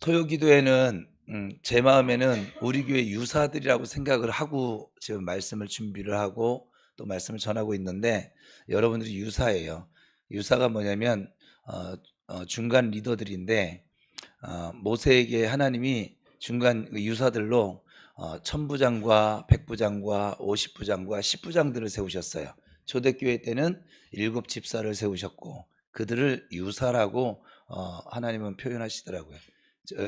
토요기도회는 제 마음에는 우리 교회 유사들이라고 생각을 하고 지금 말씀을 준비를 하고 또 말씀을 전하고 있는데, 여러분들이 유사예요. 유사가 뭐냐면 중간 리더들인데, 모세에게 하나님이 중간 그 유사들로 천부장과 백부장과 오십부장과 십부장들을 세우셨어요. 초대교회 때는 일곱 집사를 세우셨고 그들을 유사라고 하나님은 표현하시더라고요.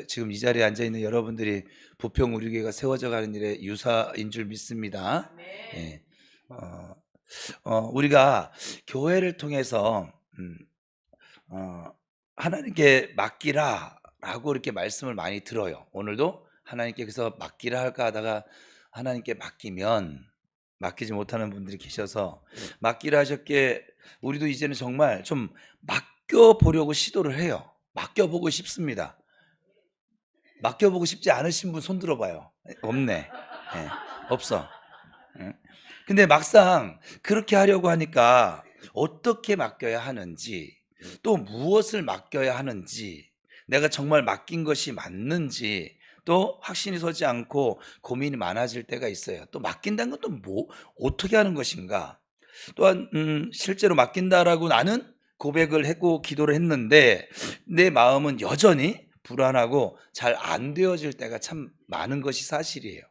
지금 이 자리에 앉아 있는 여러분들이 부평 우리 교회가 세워져 가는 일에 유사인 줄 믿습니다. 예. 우리가 교회를 통해서 하나님께 맡기라라고 이렇게 말씀을 많이 들어요. 오늘도 하나님께 그래서 맡기라 할까 하다가 하나님께 맡기지 못하는 분들이 계셔서 맡기라 하셨기에 우리도 이제는 정말 좀 맡겨보려고 시도를 해요. 맡겨보고 싶습니다. 맡겨보고 싶지 않으신 분 손 들어봐요. 없네. 예, 없어. 예. 근데 막상 그렇게 하려고 하니까 어떻게 맡겨야 하는지, 또 무엇을 맡겨야 하는지, 내가 정말 맡긴 것이 맞는지 또 확신이 서지 않고 고민이 많아질 때가 있어요. 또 맡긴다는 건 또 어떻게 하는 것인가. 또한 실제로 맡긴다라고 나는 고백을 했고 기도를 했는데 내 마음은 여전히 불안하고 잘 안 되어질 때가 참 많은 것이 사실이에요.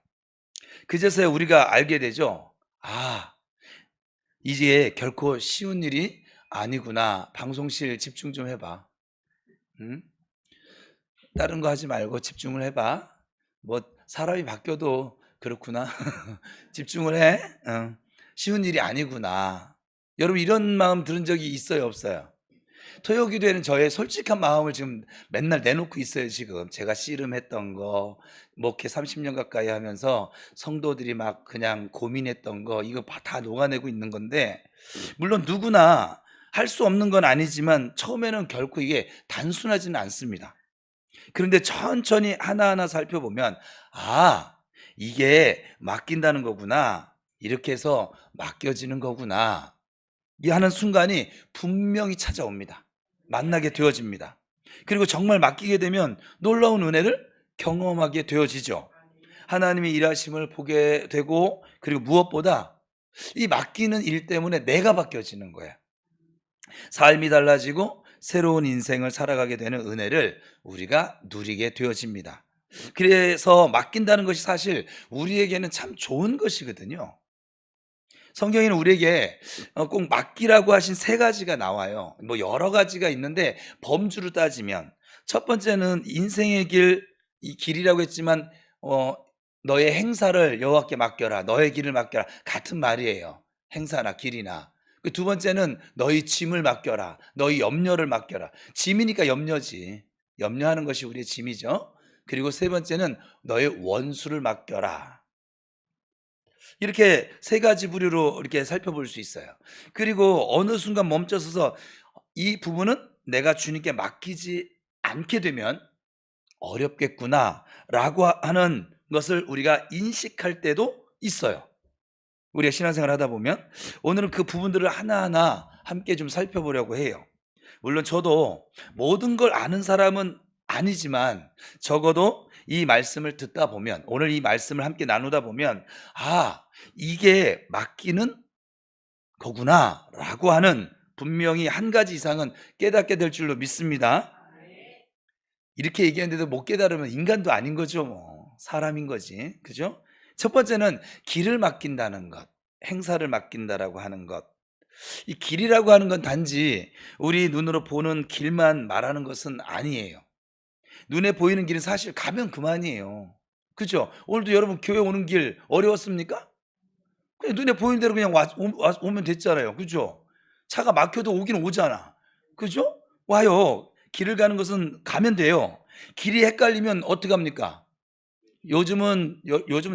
그제서야 우리가 알게 되죠. 이제 결코 쉬운 일이 아니구나. 방송실 집중 좀 해봐. 응? 다른 거 하지 말고 집중을 해봐. 뭐 사람이 바뀌어도 그렇구나. 집중을 해. 쉬운 일이 아니구나. 여러분 이런 마음 들은 적이 있어요, 없어요? 토요기도에는 저의 솔직한 마음을 지금 맨날 내놓고 있어요. 지금 제가 씨름했던 거, 목회 30년 가까이 하면서 성도들이 막 그냥 고민했던 거, 이거 다 녹아내고 있는 건데, 물론 누구나 할 수 없는 건 아니지만 처음에는 결코 이게 단순하지는 않습니다. 그런데 천천히 하나하나 살펴보면 이게 맡긴다는 거구나, 이렇게 해서 맡겨지는 거구나 이 하는 순간이 분명히 찾아옵니다. 만나게 되어집니다. 그리고 정말 맡기게 되면 놀라운 은혜를 경험하게 되어지죠. 하나님의 일하심을 보게 되고, 그리고 무엇보다 이 맡기는 일 때문에 내가 바뀌어지는 거예요. 삶이 달라지고 새로운 인생을 살아가게 되는 은혜를 우리가 누리게 되어집니다. 그래서 맡긴다는 것이 사실 우리에게는 참 좋은 것이거든요. 성경에는 우리에게 꼭 맡기라고 하신 세 가지가 나와요. 뭐 여러 가지가 있는데 범주로 따지면 첫 번째는 인생의 길, 이 길이라고 했지만 너의 행사를 여호와께 맡겨라. 너의 길을 맡겨라. 같은 말이에요. 행사나 길이나. 그 두 번째는 너희 짐을 맡겨라. 너희 염려를 맡겨라. 짐이니까 염려지. 염려하는 것이 우리의 짐이죠. 그리고 세 번째는 너의 원수를 맡겨라. 이렇게 세 가지 부류로 이렇게 살펴볼 수 있어요. 그리고 어느 순간 멈춰서서 이 부분은 내가 주님께 맡기지 않게 되면 어렵겠구나라고 하는 것을 우리가 인식할 때도 있어요. 우리가 신앙생활 하다 보면 오늘은 그 부분들을 하나하나 함께 좀 살펴보려고 해요. 물론 저도 모든 걸 아는 사람은 아니지만 적어도 이 말씀을 듣다 보면, 오늘 이 말씀을 함께 나누다 보면 이게 맡기는 거구나 라고 하는 분명히 한 가지 이상은 깨닫게 될 줄로 믿습니다. 이렇게 얘기하는데도 못 깨달으면 인간도 아닌 거죠. 뭐 사람인 거지. 그죠? 첫 번째는 길을 맡긴다는 것, 행사를 맡긴다라고 하는 것. 이 길이라고 하는 건 단지 우리 눈으로 보는 길만 말하는 것은 아니에요. 눈에 보이는 길은 사실 가면 그만이에요. 그죠? 오늘도 여러분 교회 오는 길 어려웠습니까? 그냥 눈에 보이는 대로 그냥 오면 됐잖아요. 그죠? 차가 막혀도 오긴 오잖아. 그죠? 와요. 길을 가는 것은 가면 돼요. 길이 헷갈리면 어떡합니까? 요즘은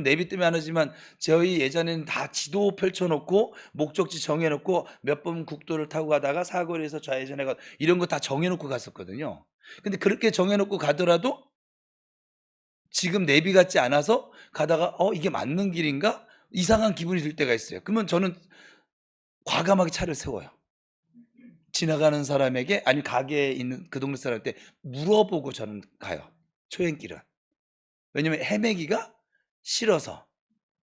내비 때문에 안 하지만 저희 예전에는 다 지도 펼쳐놓고 목적지 정해놓고 몇 번 국도를 타고 가다가 사거리에서 좌회전해 가 이런 거 다 정해놓고 갔었거든요. 근데 그렇게 정해놓고 가더라도 지금 내비 같지 않아서 가다가 이게 맞는 길인가? 이상한 기분이 들 때가 있어요. 그러면 저는 과감하게 차를 세워요. 지나가는 사람에게 아니 가게에 있는 그 동네 사람한테 물어보고 저는 가요. 초행길은. 왜냐면 헤매기가 싫어서.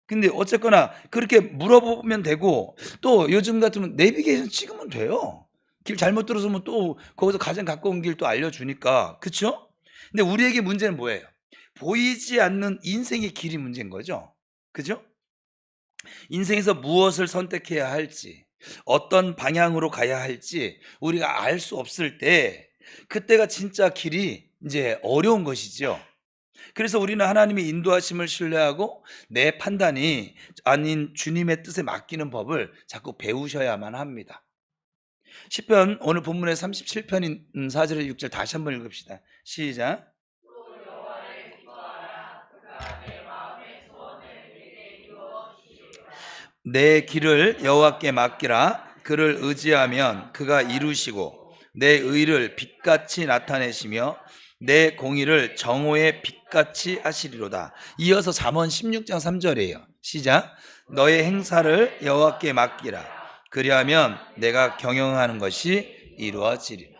근데 어쨌거나 그렇게 물어보면 되고 또 요즘 같으면 내비게이션 찍으면 돼요. 길 잘못 들어서면 또 거기서 가장 가까운 길 또 알려주니까. 그쵸? 근데 우리에게 문제는 뭐예요? 보이지 않는 인생의 길이 문제인 거죠. 그죠? 인생에서 무엇을 선택해야 할지, 어떤 방향으로 가야 할지 우리가 알 수 없을 때 그때가 진짜 길이 이제 어려운 것이죠. 그래서 우리는 하나님의 인도하심을 신뢰하고 내 판단이 아닌 주님의 뜻에 맡기는 법을 자꾸 배우셔야만 합니다. 시편 오늘 본문의 37편인 4절에 6절 다시 한번 읽읍시다. 시작. 내 길을 여호와께 맡기라. 그를 의지하면 그가 이루시고 내 의를 빛같이 나타내시며 내 공의를 정오의 빛같이 하시리로다. 이어서 잠언 16장 3절이에요. 시작. 너의 행사를 여호와께 맡기라. 그리하면 내가 경영하는 것이 이루어지리라.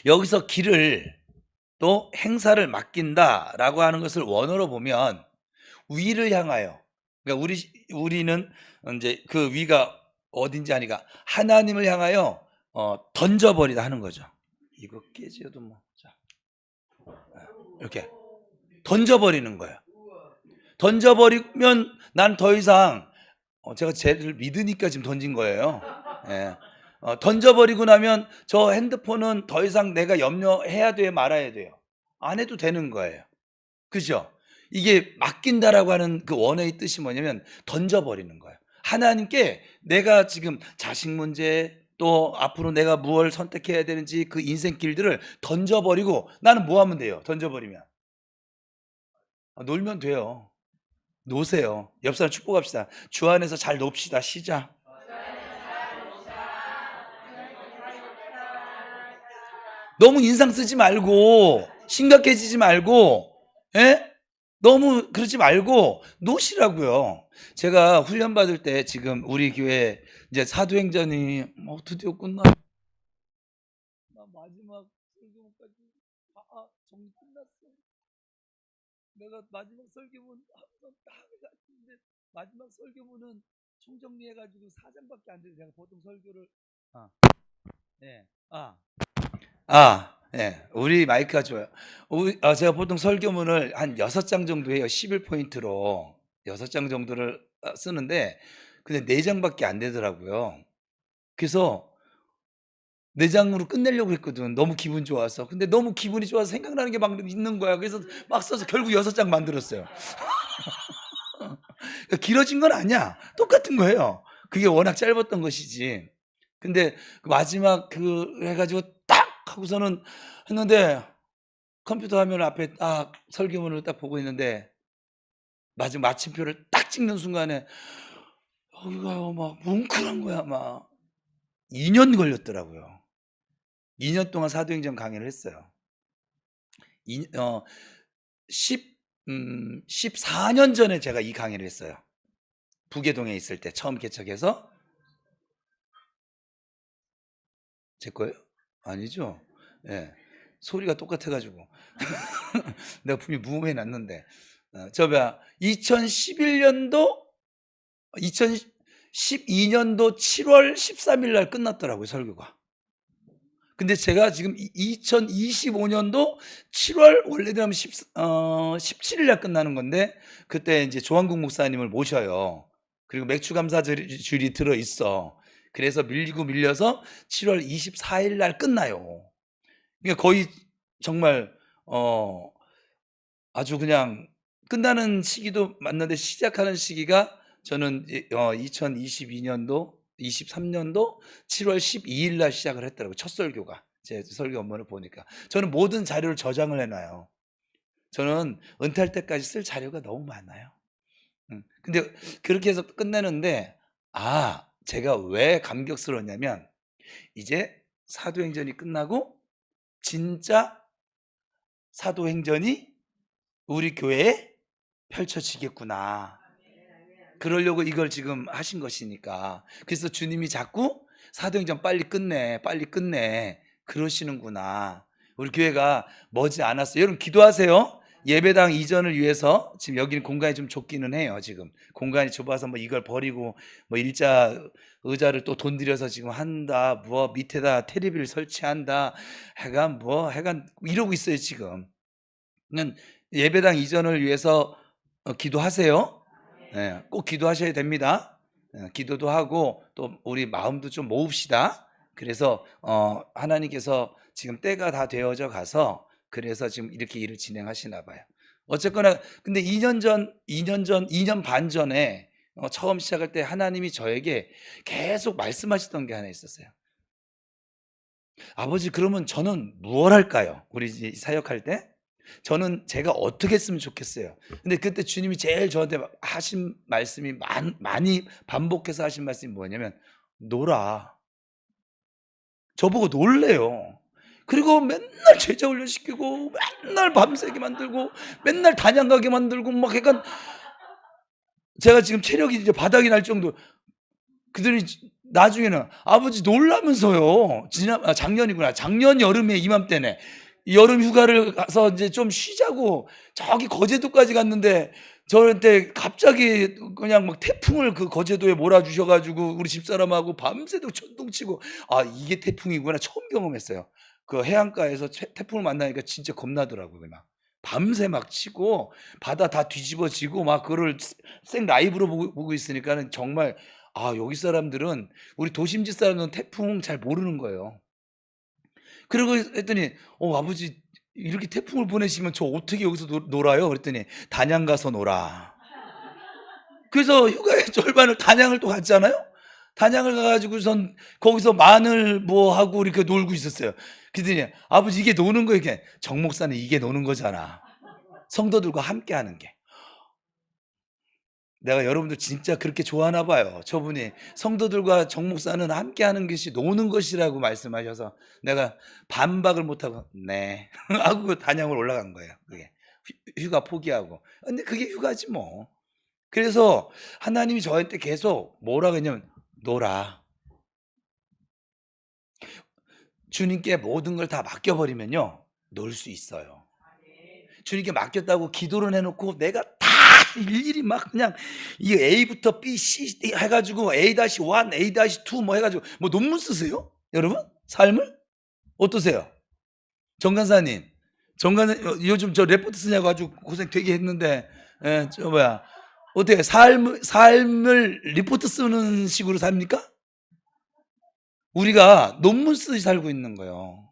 여기서 길을 또 행사를 맡긴다라고 하는 것을 원어로 보면 위를 향하여, 그러니까 우리는 이제 그 위가 어딘지 아니까 하나님을 향하여 던져버리다 하는 거죠. 이거 깨지어도 뭐, 자, 이렇게 던져버리는 거예요. 던져버리면 난 더 이상 제가 쟤를 믿으니까 지금 던진 거예요. 예. 던져버리고 나면 저 핸드폰은 더 이상 내가 염려해야 돼요, 말아야 돼요? 안 해도 되는 거예요. 그죠? 이게 맡긴다라고 하는 그 원어의 뜻이 뭐냐면 던져버리는 거예요. 하나님께 내가 지금 자식 문제 또 앞으로 내가 무엇을 선택해야 되는지 그 인생 길들을 던져버리고 나는 뭐 하면 돼요? 던져버리면 놀면 돼요. 노세요. 옆 사람 축복합시다. 주 안에서 잘 놉시다. 시작. 너무 인상 쓰지 말고 심각해지지 말고, 예? 너무 그러지 말고 노시라고요. 제가 훈련 받을 때 지금 우리 교회 이제 사도행전이 드디어 끝나. 나 마지막 설교문까지 정리 끝났어. 내가 마지막 설교문 항상 딱 해갔는데 마지막 설교문은 총정리해가지고 4장밖에 안 돼요. 제가 보통 설교를 네. 네. 우리 마이크가 좋아요. 제가 보통 설교문을 한 6장 정도 해요. 11포인트로 6장 정도를 쓰는데 근데 4장밖에 안 되더라고요. 그래서 4장으로 끝내려고 했거든. 너무 기분 좋아서. 근데 너무 기분이 좋아서 생각나는 게 막 있는 거야. 그래서 막 써서 결국 6장 만들었어요. 길어진 건 아니야. 똑같은 거예요. 그게 워낙 짧았던 것이지. 근데 마지막 해가지고 딱 하고서는 했는데 컴퓨터 화면 앞에 딱 설교문을 딱 보고 있는데 마지막 마침표를 딱 찍는 순간에 여기가 막 뭉클한 거야. 막 2년 걸렸더라고요. 2년 동안 사도행전 강의를 했어요. 14년 전에 제가 이 강의를 했어요. 부계동에 있을 때 처음 개척해서. 제 거예요? 아니죠? 예. 소리가 똑같아가지고. 내가 분명히 무음해 놨는데. 2011년도, 2012년도 7월 13일 날 끝났더라고요, 설교가. 근데 제가 지금 2025년도 7월 원래대로 17일 날 끝나는 건데 그때 이제 조한국 목사님을 모셔요. 그리고 맥주 감사줄이 들어 있어. 그래서 밀리고 밀려서 7월 24일 날 끝나요. 그러니까 거의 정말 아주 그냥 끝나는 시기도 맞는데 시작하는 시기가 저는 2022년도 23년도 7월 12일 날 시작을 했더라고요. 첫 설교가. 제 설교 원문을 보니까 저는 모든 자료를 저장을 해놔요. 저는 은퇴할 때까지 쓸 자료가 너무 많아요. 근데 그렇게 해서 끝내는데 제가 왜 감격스러웠냐면 이제 사도행전이 끝나고 진짜 사도행전이 우리 교회에 펼쳐지겠구나. 그러려고 이걸 지금 하신 것이니까. 그래서 주님이 자꾸 사도행전 빨리 끝내, 빨리 끝내. 그러시는구나. 우리 교회가 머지 않았어요. 여러분 기도하세요. 예배당 이전을 위해서 지금 여기는 공간이 좀 좁기는 해요. 지금 공간이 좁아서 뭐 이걸 버리고 뭐 일자 의자를 또 돈 들여서 지금 한다. 뭐 밑에다 테레비를 설치한다. 해간 이러고 있어요 지금. 예배당 이전을 위해서 기도하세요. 네, 꼭 기도하셔야 됩니다. 기도도 하고 또 우리 마음도 좀 모읍시다. 그래서 하나님께서 지금 때가 다 되어져 가서 그래서 지금 이렇게 일을 진행하시나 봐요. 어쨌거나 근데 2년 반 전에 처음 시작할 때 하나님이 저에게 계속 말씀하시던 게 하나 있었어요. 아버지 그러면 저는 무엇 할까요? 우리 사역할 때 저는 제가 어떻게 했으면 좋겠어요. 근데 그때 주님이 제일 저한테 하신 말씀이 많이 반복해서 하신 말씀이 뭐냐면 놀아. 저보고 놀래요. 그리고 맨날 제자 훈련시키고 맨날 밤새게 만들고 맨날 단양 가게 만들고 막 약간 제가 지금 체력이 이제 바닥이 날 정도. 그들이 나중에는 아버지 놀라면서요. 작년이구나. 작년 여름에 이맘때네. 여름 휴가를 가서 이제 좀 쉬자고 저기 거제도까지 갔는데 저한테 갑자기 그냥 막 태풍을 그 거제도에 몰아주셔가지고 우리 집사람하고 밤새도록 천둥치고 아 이게 태풍이구나 처음 경험했어요. 그 해안가에서 태풍을 만나니까 진짜 겁나더라고요. 막 밤새 막 치고 바다 다 뒤집어지고 막 그거를 생 라이브로 보고 있으니까는 정말 아 여기 사람들은 우리 도심지 사람들은 태풍 잘 모르는 거예요. 그러고 했더니 아버지 이렇게 태풍을 보내시면 저 어떻게 여기서 놀아요? 그랬더니 단양 가서 놀아. 그래서 휴가의 절반을 단양을 또 갔잖아요. 단양을 가가지고선 거기서 마늘 뭐 하고 이렇게 놀고 있었어요. 그랬더니 아버지 이게 노는 거 이게 정 목사는 이게 노는 거잖아. 성도들과 함께 하는 게. 내가 여러분들 진짜 그렇게 좋아하나 봐요. 저분이 성도들과 정 목사는 함께하는 것이 노는 것이라고 말씀하셔서 내가 반박을 못하고 네 하고 단양을 올라간 거예요. 그게 휴가 포기하고. 근데 그게 휴가지 뭐. 그래서 하나님이 저한테 계속 뭐라고 했냐면 놀아. 주님께 모든 걸 다 맡겨버리면요 놀 수 있어요. 주님께 맡겼다고 기도를 해놓고 내가 다 일일이 막 그냥 이 A부터 B, C 해가지고 A-1, A-2 뭐 해가지고 뭐 논문 쓰세요? 여러분? 삶을? 어떠세요? 정간사님 요즘 저 레포트 쓰냐고 아주 고생 되게 했는데 어떻게 삶을 리포트 쓰는 식으로 삽니까? 우리가 논문 쓰듯이 살고 있는 거예요.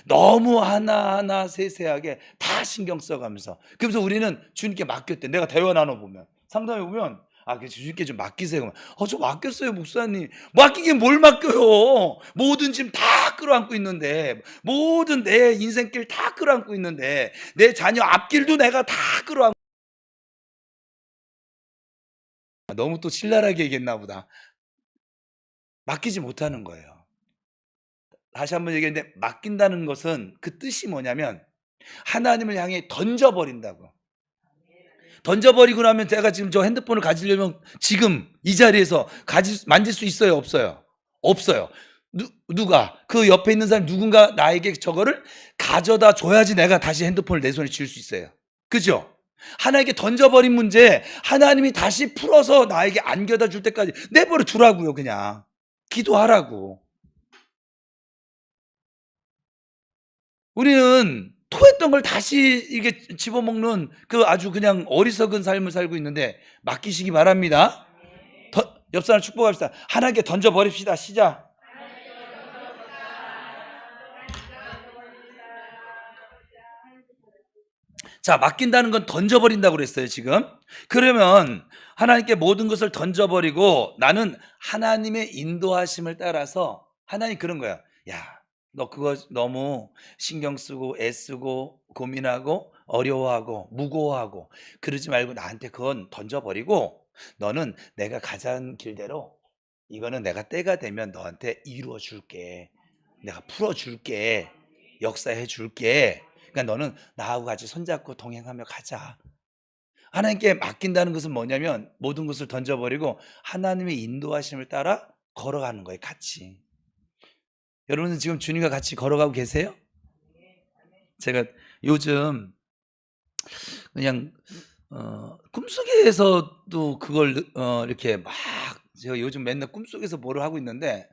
너무 하나하나 세세하게 다 신경 써가면서. 그래서 우리는 주님께 맡겼대. 내가 대화 나눠보면 상담해 보면 주님께 좀 맡기세요. 저 맡겼어요 목사님. 맡기긴 뭘 맡겨요. 모든 짐 다 끌어안고 있는데 모든 내 인생길 다 끌어안고 있는데 내 자녀 앞길도 내가 다 끌어안고 너무 또 신랄하게 얘기했나 보다. 맡기지 못하는 거예요. 다시 한번 얘기했는데 맡긴다는 것은 그 뜻이 뭐냐면 하나님을 향해 던져버린다고. 던져버리고 나면 제가 지금 저 핸드폰을 가지려면 지금 이 자리에서 만질 수 있어요? 없어요? 없어요. 누가? 그 옆에 있는 사람 누군가 나에게 저거를 가져다 줘야지 내가 다시 핸드폰을 내 손에 쥘 수 있어요. 그죠? 하나님께 던져버린 문제 하나님이 다시 풀어서 나에게 안겨다 줄 때까지 내버려 두라고요. 그냥 기도하라고. 우리는 토했던 걸 다시 이게 집어먹는 그 아주 그냥 어리석은 삶을 살고 있는데 맡기시기 바랍니다. 옆 사람 축복합시다. 하나님께 던져버립시다. 시작. 자, 맡긴다는 건 던져버린다고 그랬어요, 지금. 그러면 하나님께 모든 것을 던져버리고 나는 하나님의 인도하심을 따라서 하나님 그런 거야. 야, 너 그거 너무 신경 쓰고 애쓰고 고민하고 어려워하고 무거워하고 그러지 말고 나한테 그건 던져버리고 너는 내가 가자는 길대로 이거는 내가 때가 되면 너한테 이루어 줄게. 내가 풀어 줄게. 역사해 줄게. 그러니까 너는 나하고 같이 손잡고 동행하며 가자. 하나님께 맡긴다는 것은 뭐냐면 모든 것을 던져버리고 하나님의 인도하심을 따라 걸어가는 거예요. 같이. 여러분은 지금 주님과 같이 걸어가고 계세요? 제가 요즘 그냥 꿈속에서도 그걸 이렇게 막, 제가 요즘 맨날 꿈속에서 뭐를 하고 있는데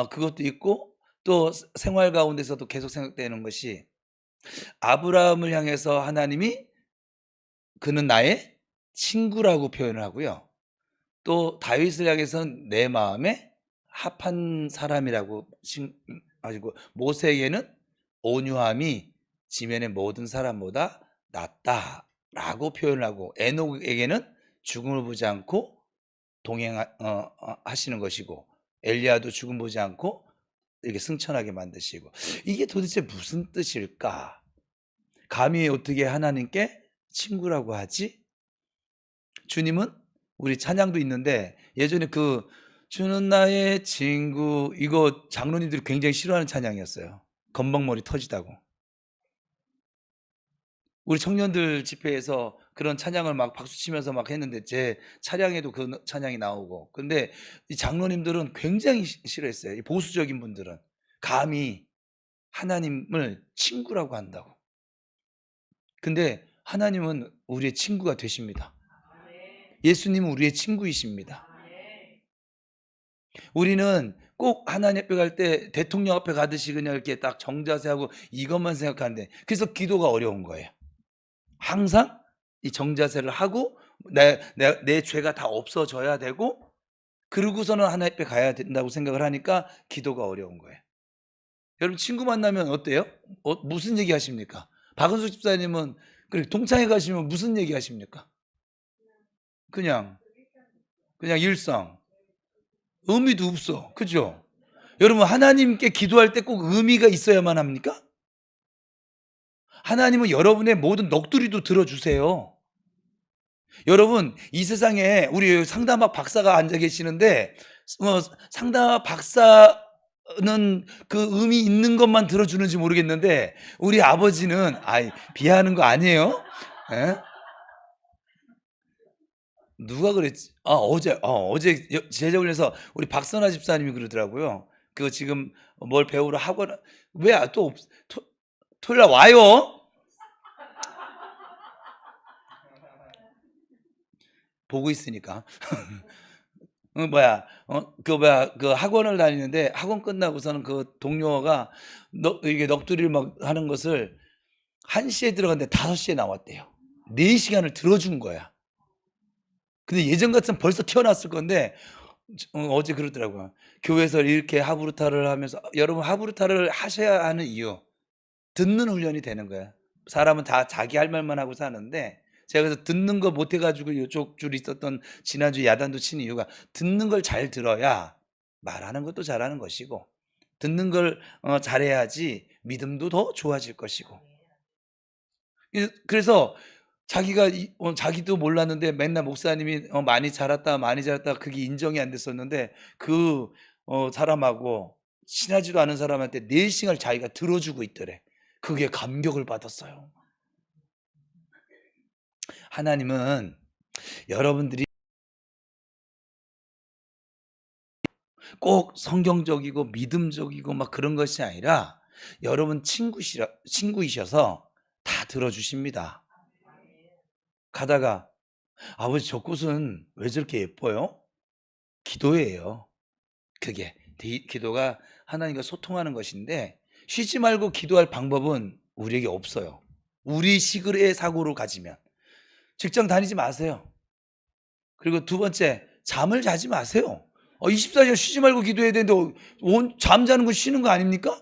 그것도 있고, 또 생활 가운데서도 계속 생각되는 것이, 아브라함을 향해서 하나님이 그는 나의 친구라고 표현을 하고요. 또 다윗을 향해서는 내 마음에 합한 사람이라고 하시고, 모세에게는 온유함이 지면의 모든 사람보다 낫다라고 표현을 하고, 에녹에게는 죽음을 보지 않고 동행하시는 것이고, 엘리야도 죽음 보지 않고 이렇게 승천하게 만드시고, 이게 도대체 무슨 뜻일까? 감히 어떻게 하나님께 친구라고 하지? 주님은, 우리 찬양도 있는데 예전에 그 주는 나의 친구, 이거 장로님들이 굉장히 싫어하는 찬양이었어요. 건방머리 터지다고. 우리 청년들 집회에서 그런 찬양을 막 박수치면서 막 했는데, 제 차량에도 그 찬양이 나오고. 근데 이 장로님들은 굉장히 싫어했어요. 이 보수적인 분들은 감히 하나님을 친구라고 한다고. 근데 하나님은 우리의 친구가 되십니다. 예수님은 우리의 친구이십니다. 우리는 꼭 하나님 앞에 갈 때 대통령 앞에 가듯이 그냥 이렇게 딱 정자세하고 이것만 생각하는데, 그래서 기도가 어려운 거예요. 항상 이 정자세를 하고 내 죄가 다 없어져야 되고, 그러고서는 하나님 앞에 가야 된다고 생각을 하니까 기도가 어려운 거예요. 여러분, 친구 만나면 어때요? 무슨 얘기 하십니까? 박은숙 집사님은 그리고 동창회 가시면 무슨 얘기 하십니까? 그냥 일상. 의미도 없어. 그죠? 여러분, 하나님께 기도할 때 꼭 의미가 있어야만 합니까? 하나님은 여러분의 모든 넋두리도 들어주세요. 여러분, 이 세상에 우리 상담학 박사가 앉아 계시는데, 상담학 박사는 그 의미 있는 것만 들어주는지 모르겠는데, 우리 아버지는, 비하하는 거 아니에요? 에? 누가 그랬지? 어제 제자훈련에서 우리 박선아 집사님이 그러더라고요. 그거 지금 뭘 배우러 학원, 왜 또 토요일 날 와요? 보고 있으니까. 그 학원을 다니는데, 학원 끝나고서는 그 동료가 이게 넋두리를 막 하는 것을 1시에 들어갔는데 5시에 나왔대요. 4시간을 들어준 거야. 근데 예전 같으면 벌써 튀어났을 건데, 어제 그러더라고요. 교회에서 이렇게 하부르타를 하면서, 여러분, 하부르타를 하셔야 하는 이유, 듣는 훈련이 되는 거야. 사람은 다 자기 할 말만 하고 사는데, 제가 그래서 듣는 거 못해가지고 이쪽 줄 있었던 지난주 야단도 치는 이유가, 듣는 걸 잘 들어야 말하는 것도 잘하는 것이고, 듣는 걸 잘해야지 믿음도 더 좋아질 것이고. 그래서 자기가 자기도 몰랐는데 맨날 목사님이 많이 자랐다 그게 인정이 안 됐었는데, 그 사람하고 친하지도 않은 사람한테 4시간을 자기가 들어주고 있더래. 그게 감격을 받았어요. 하나님은 여러분들이 꼭 성경적이고 믿음적이고 막 그런 것이 아니라, 여러분 친구이셔서 다 들어주십니다. 가다가, 아버지 저 꽃은 왜 저렇게 예뻐요? 기도예요. 그게 기도가 하나님과 소통하는 것인데, 쉬지 말고 기도할 방법은 우리에게 없어요. 우리 식의 사고로 가지면 직장 다니지 마세요. 그리고 두 번째, 잠을 자지 마세요. 24시간 쉬지 말고 기도해야 되는데 잠자는 건 쉬는 거 아닙니까?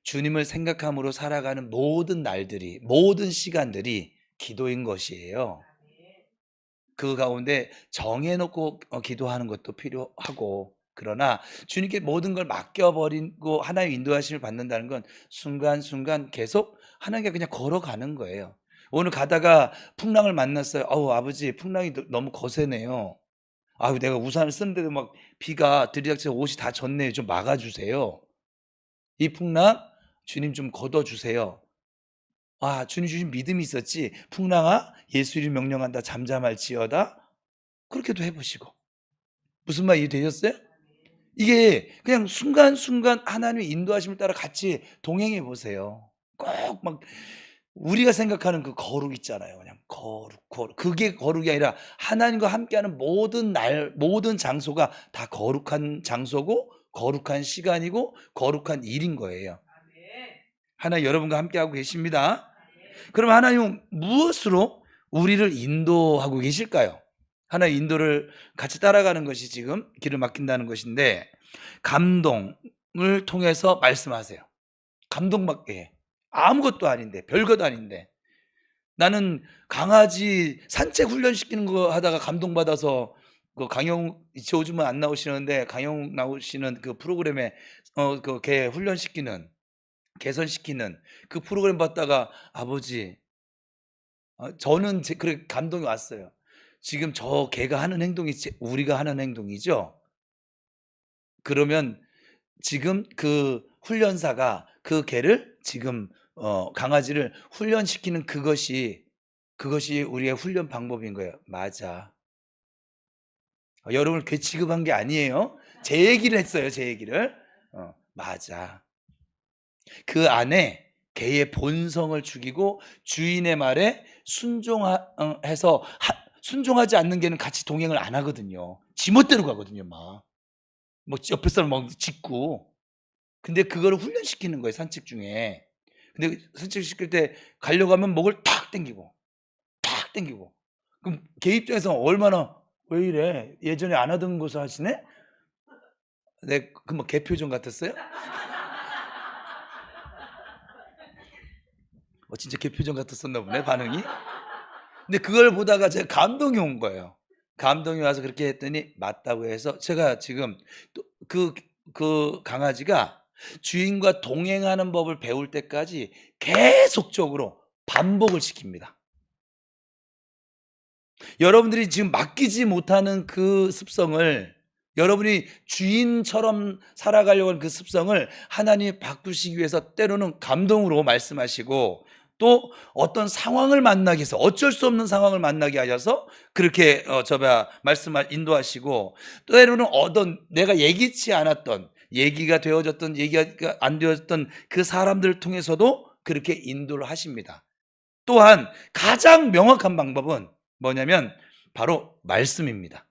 주님을 생각함으로 살아가는 모든 날들이, 모든 시간들이 기도인 것이에요. 그 가운데 정해놓고 기도하는 것도 필요하고, 그러나 주님께 모든 걸 맡겨버리고 하나님 인도하심을 받는다는 건 순간순간 계속 하나님께 그냥 걸어가는 거예요. 오늘 가다가 풍랑을 만났어요. 아버지, 풍랑이 너무 거세네요. 내가 우산을 쓰는데도 막 비가 들이닥쳐 옷이 다 젖네요. 좀 막아주세요. 이 풍랑 주님 좀 걷어주세요. 주님 주신 믿음이 있었지. 풍랑아, 예수 이름 명령한다, 잠잠할지어다. 그렇게도 해보시고. 무슨 말 이해되셨어요? 이게 그냥 순간순간 하나님의 인도하심을 따라 같이 동행해 보세요. 꼭 막 우리가 생각하는 그 거룩 있잖아요. 그냥 거룩. 그게 거룩이 아니라 하나님과 함께하는 모든 날, 모든 장소가 다 거룩한 장소고 거룩한 시간이고 거룩한 일인 거예요. 하나님 여러분과 함께하고 계십니다. 그럼 하나님은 무엇으로 우리를 인도하고 계실까요? 하나의 인도를 같이 따라가는 것이 지금 길을 막힌다는 것인데, 감동을 통해서 말씀하세요. 감동받게. 아무것도 아닌데, 별것도 아닌데. 나는 강아지 산책 훈련시키는 거 하다가 감동받아서 그 강영 요즘은 안 나오시는데 강영 나오시는 그 프로그램에 그 개 훈련시키는 개선시키는 그 프로그램 봤다가 아버지 저는 그렇게 감동이 왔어요. 지금 저 개가 하는 행동이 우리가 하는 행동이죠. 그러면 지금 그 훈련사가 그 개를 지금 강아지를 훈련시키는 그것이 우리의 훈련 방법인 거예요. 맞아. 여러분을 개 취급한 게 아니에요. 제 얘기를 했어요. 제 얘기를. 맞아. 그 안에 개의 본성을 죽이고 주인의 말에 순종해서 순종하지 않는 개는 같이 동행을 안 하거든요. 지멋대로 가거든요. 막 옆에 사람 막 짖고. 근데 그거를 훈련시키는 거예요. 산책 중에. 근데 산책시킬 때 가려고 하면 목을 탁 당기고 그럼 개 입장에서 얼마나 왜 이래? 예전에 안 하던 것을 하시네? 네, 그 뭐 개 표정 같았어요? 진짜 개 표정 같았었나 보네, 반응이. 근데 그걸 보다가 제가 감동이 온 거예요. 감동이 와서 그렇게 했더니 맞다고 해서 제가 지금 또 그 강아지가 주인과 동행하는 법을 배울 때까지 계속적으로 반복을 시킵니다. 여러분들이 지금 맡기지 못하는 그 습성을, 여러분이 주인처럼 살아가려고 하는 그 습성을 하나님이 바꾸시기 위해서 때로는 감동으로 말씀하시고, 또 어떤 상황을 만나게 해서 어쩔 수 없는 상황을 만나게 하셔서 그렇게 말씀을 인도하시고, 또 때로는 어떤 내가 예기치 않았던, 얘기가 되어졌던 얘기가 안 되어졌던 그 사람들을 통해서도 그렇게 인도를 하십니다. 또한 가장 명확한 방법은 뭐냐면 바로 말씀입니다.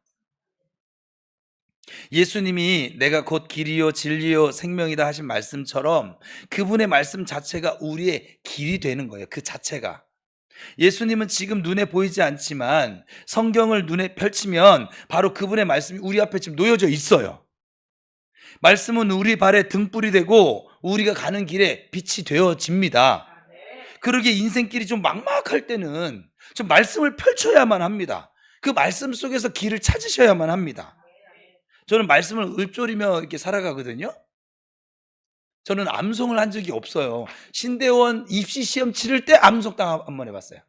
예수님이 내가 곧 길이요 진리요 생명이다 하신 말씀처럼 그분의 말씀 자체가 우리의 길이 되는 거예요. 그 자체가. 예수님은 지금 눈에 보이지 않지만 성경을 눈에 펼치면 바로 그분의 말씀이 우리 앞에 지금 놓여져 있어요. 말씀은 우리 발에 등불이 되고 우리가 가는 길에 빛이 되어집니다. 그러기에 인생길이 좀 막막할 때는 좀 말씀을 펼쳐야만 합니다. 그 말씀 속에서 길을 찾으셔야만 합니다. 저는 말씀을 읊조리며 이렇게 살아가거든요. 저는 암송을 한 적이 없어요. 신대원 입시 시험 치를 때 암송 딱 한 번 해봤어요.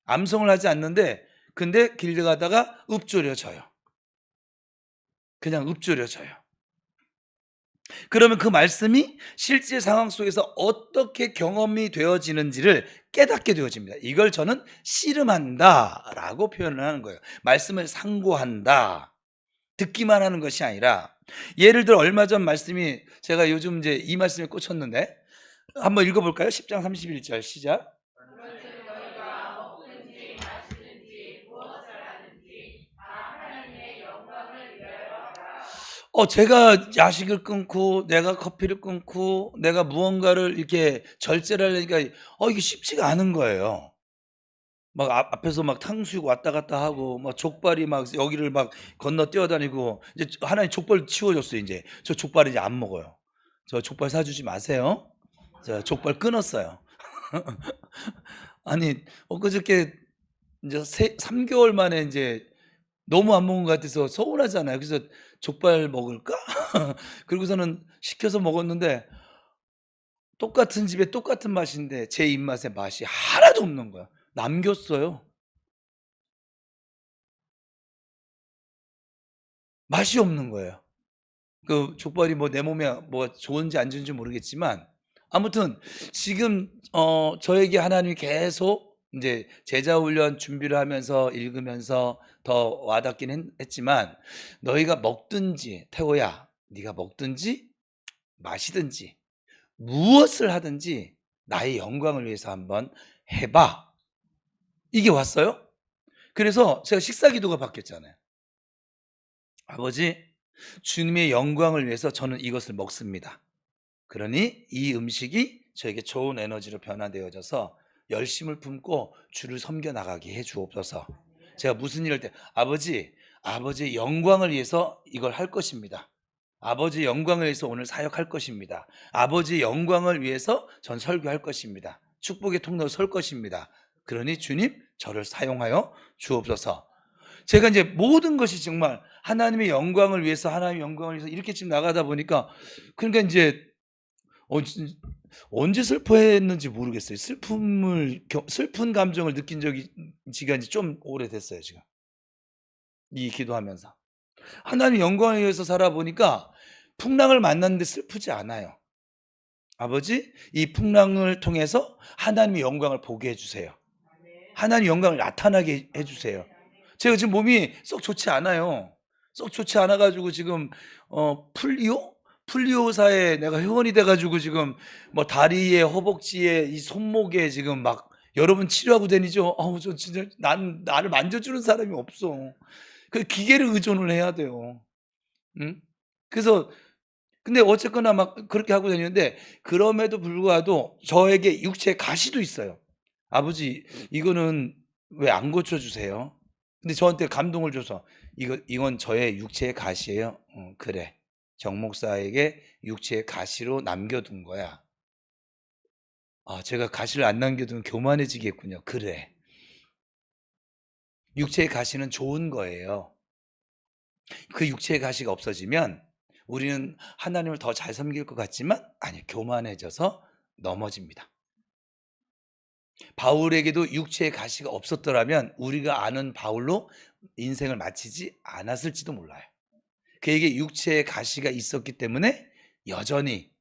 암송을 하지 않는데 근데 길 가다가 읊조려져요. 그냥 읊조려져요. 그러면 그 말씀이 실제 상황 속에서 어떻게 경험이 되어지는지를 깨닫게 되어집니다. 이걸 저는 씨름한다 라고 표현을 하는 거예요. 말씀을 상고한다. 듣기만 하는 것이 아니라, 예를 들어 얼마 전 말씀이, 제가 요즘 이제 이 말씀에 꽂혔는데 한번 읽어볼까요? 10장 31절 시작. 제가 야식을 끊고 내가 커피를 끊고 내가 무언가를 이렇게 절제를 하려니까 이게 쉽지가 않은 거예요. 막 앞에서 막 탕수육 왔다 갔다 하고 막 족발이 막 여기를 막 건너 뛰어다니고, 이제 하나님 족발 치워줬어요. 이제 저 족발 이제 안 먹어요. 저 족발 사주지 마세요. 저 족발 끊었어요. 아니 엊그저께 이제 3개월 만에 이제 너무 안 먹은 것 같아서 서운하잖아요. 그래서 족발 먹을까? 그러고서는 시켜서 먹었는데 똑같은 집에 똑같은 맛인데 제 입맛에 맛이 하나도 없는 거야. 남겼어요. 맛이 없는 거예요. 그 족발이 뭐 내 몸에 뭐 좋은지 안 좋은지 모르겠지만 아무튼 지금 저에게 하나님이 계속 이제 제자 훈련 준비를 하면서 읽으면서 더 와닿긴 했지만, 너희가 먹든지 태호야 네가 먹든지 마시든지 무엇을 하든지 나의 영광을 위해서 한번 해봐. 이게 왔어요. 그래서 제가 식사 기도가 바뀌었잖아요. 아버지, 주님의 영광을 위해서 저는 이것을 먹습니다. 그러니 이 음식이 저에게 좋은 에너지로 변화되어져서 열심을 품고 주를 섬겨 나가게 해 주옵소서. 제가 무슨 일을 때 아버지의 영광을 위해서 이걸 할 것입니다. 아버지의 영광을 위해서 오늘 사역할 것입니다. 아버지의 영광을 위해서 전 설교할 것입니다. 축복의 통로로 설 것입니다. 그러니 주님 저를 사용하여 주옵소서. 제가 이제 모든 것이 정말 하나님의 영광을 위해서 이렇게 지금 나가다 보니까, 그러니까 이제 언제 슬퍼했는지 모르겠어요. 슬픈 감정을 느낀 적이 지가 이제 좀 오래됐어요, 지금. 이 기도하면서. 하나님 영광을 위해서 살아보니까 풍랑을 만났는데 슬프지 않아요. 아버지, 이 풍랑을 통해서 하나님의 영광을 보게 해주세요. 하나님의 영광을 나타나게 해주세요. 제가 지금 몸이 썩 좋지 않아요. 썩 좋지 않아가지고 지금 풀리오사에 내가 회원이 돼가지고 지금 뭐 다리에, 허벅지에, 이 손목에 지금 막 여러분 치료하고 다니죠. 저 진짜 나를 만져주는 사람이 없어. 그 기계를 의존을 해야 돼요. 응? 그래서 근데 어쨌거나 막 그렇게 하고 다니는데, 그럼에도 불구하고 저에게 육체에 가시도 있어요. 아버지, 이거는 왜 안 고쳐주세요? 근데 저한테 감동을 줘서 이건 저의 육체의 가시예요. 그래. 정 목사에게 육체의 가시로 남겨둔 거야. 제가 가시를 안 남겨두면 교만해지겠군요. 그래. 육체의 가시는 좋은 거예요. 그 육체의 가시가 없어지면 우리는 하나님을 더 잘 섬길 것 같지만 아니, 교만해져서 넘어집니다. 바울에게도 육체의 가시가 없었더라면 우리가 아는 바울로 인생을 마치지 않았을지도 몰라요. 그에게 육체의 가시가 있었기 때문에 여전히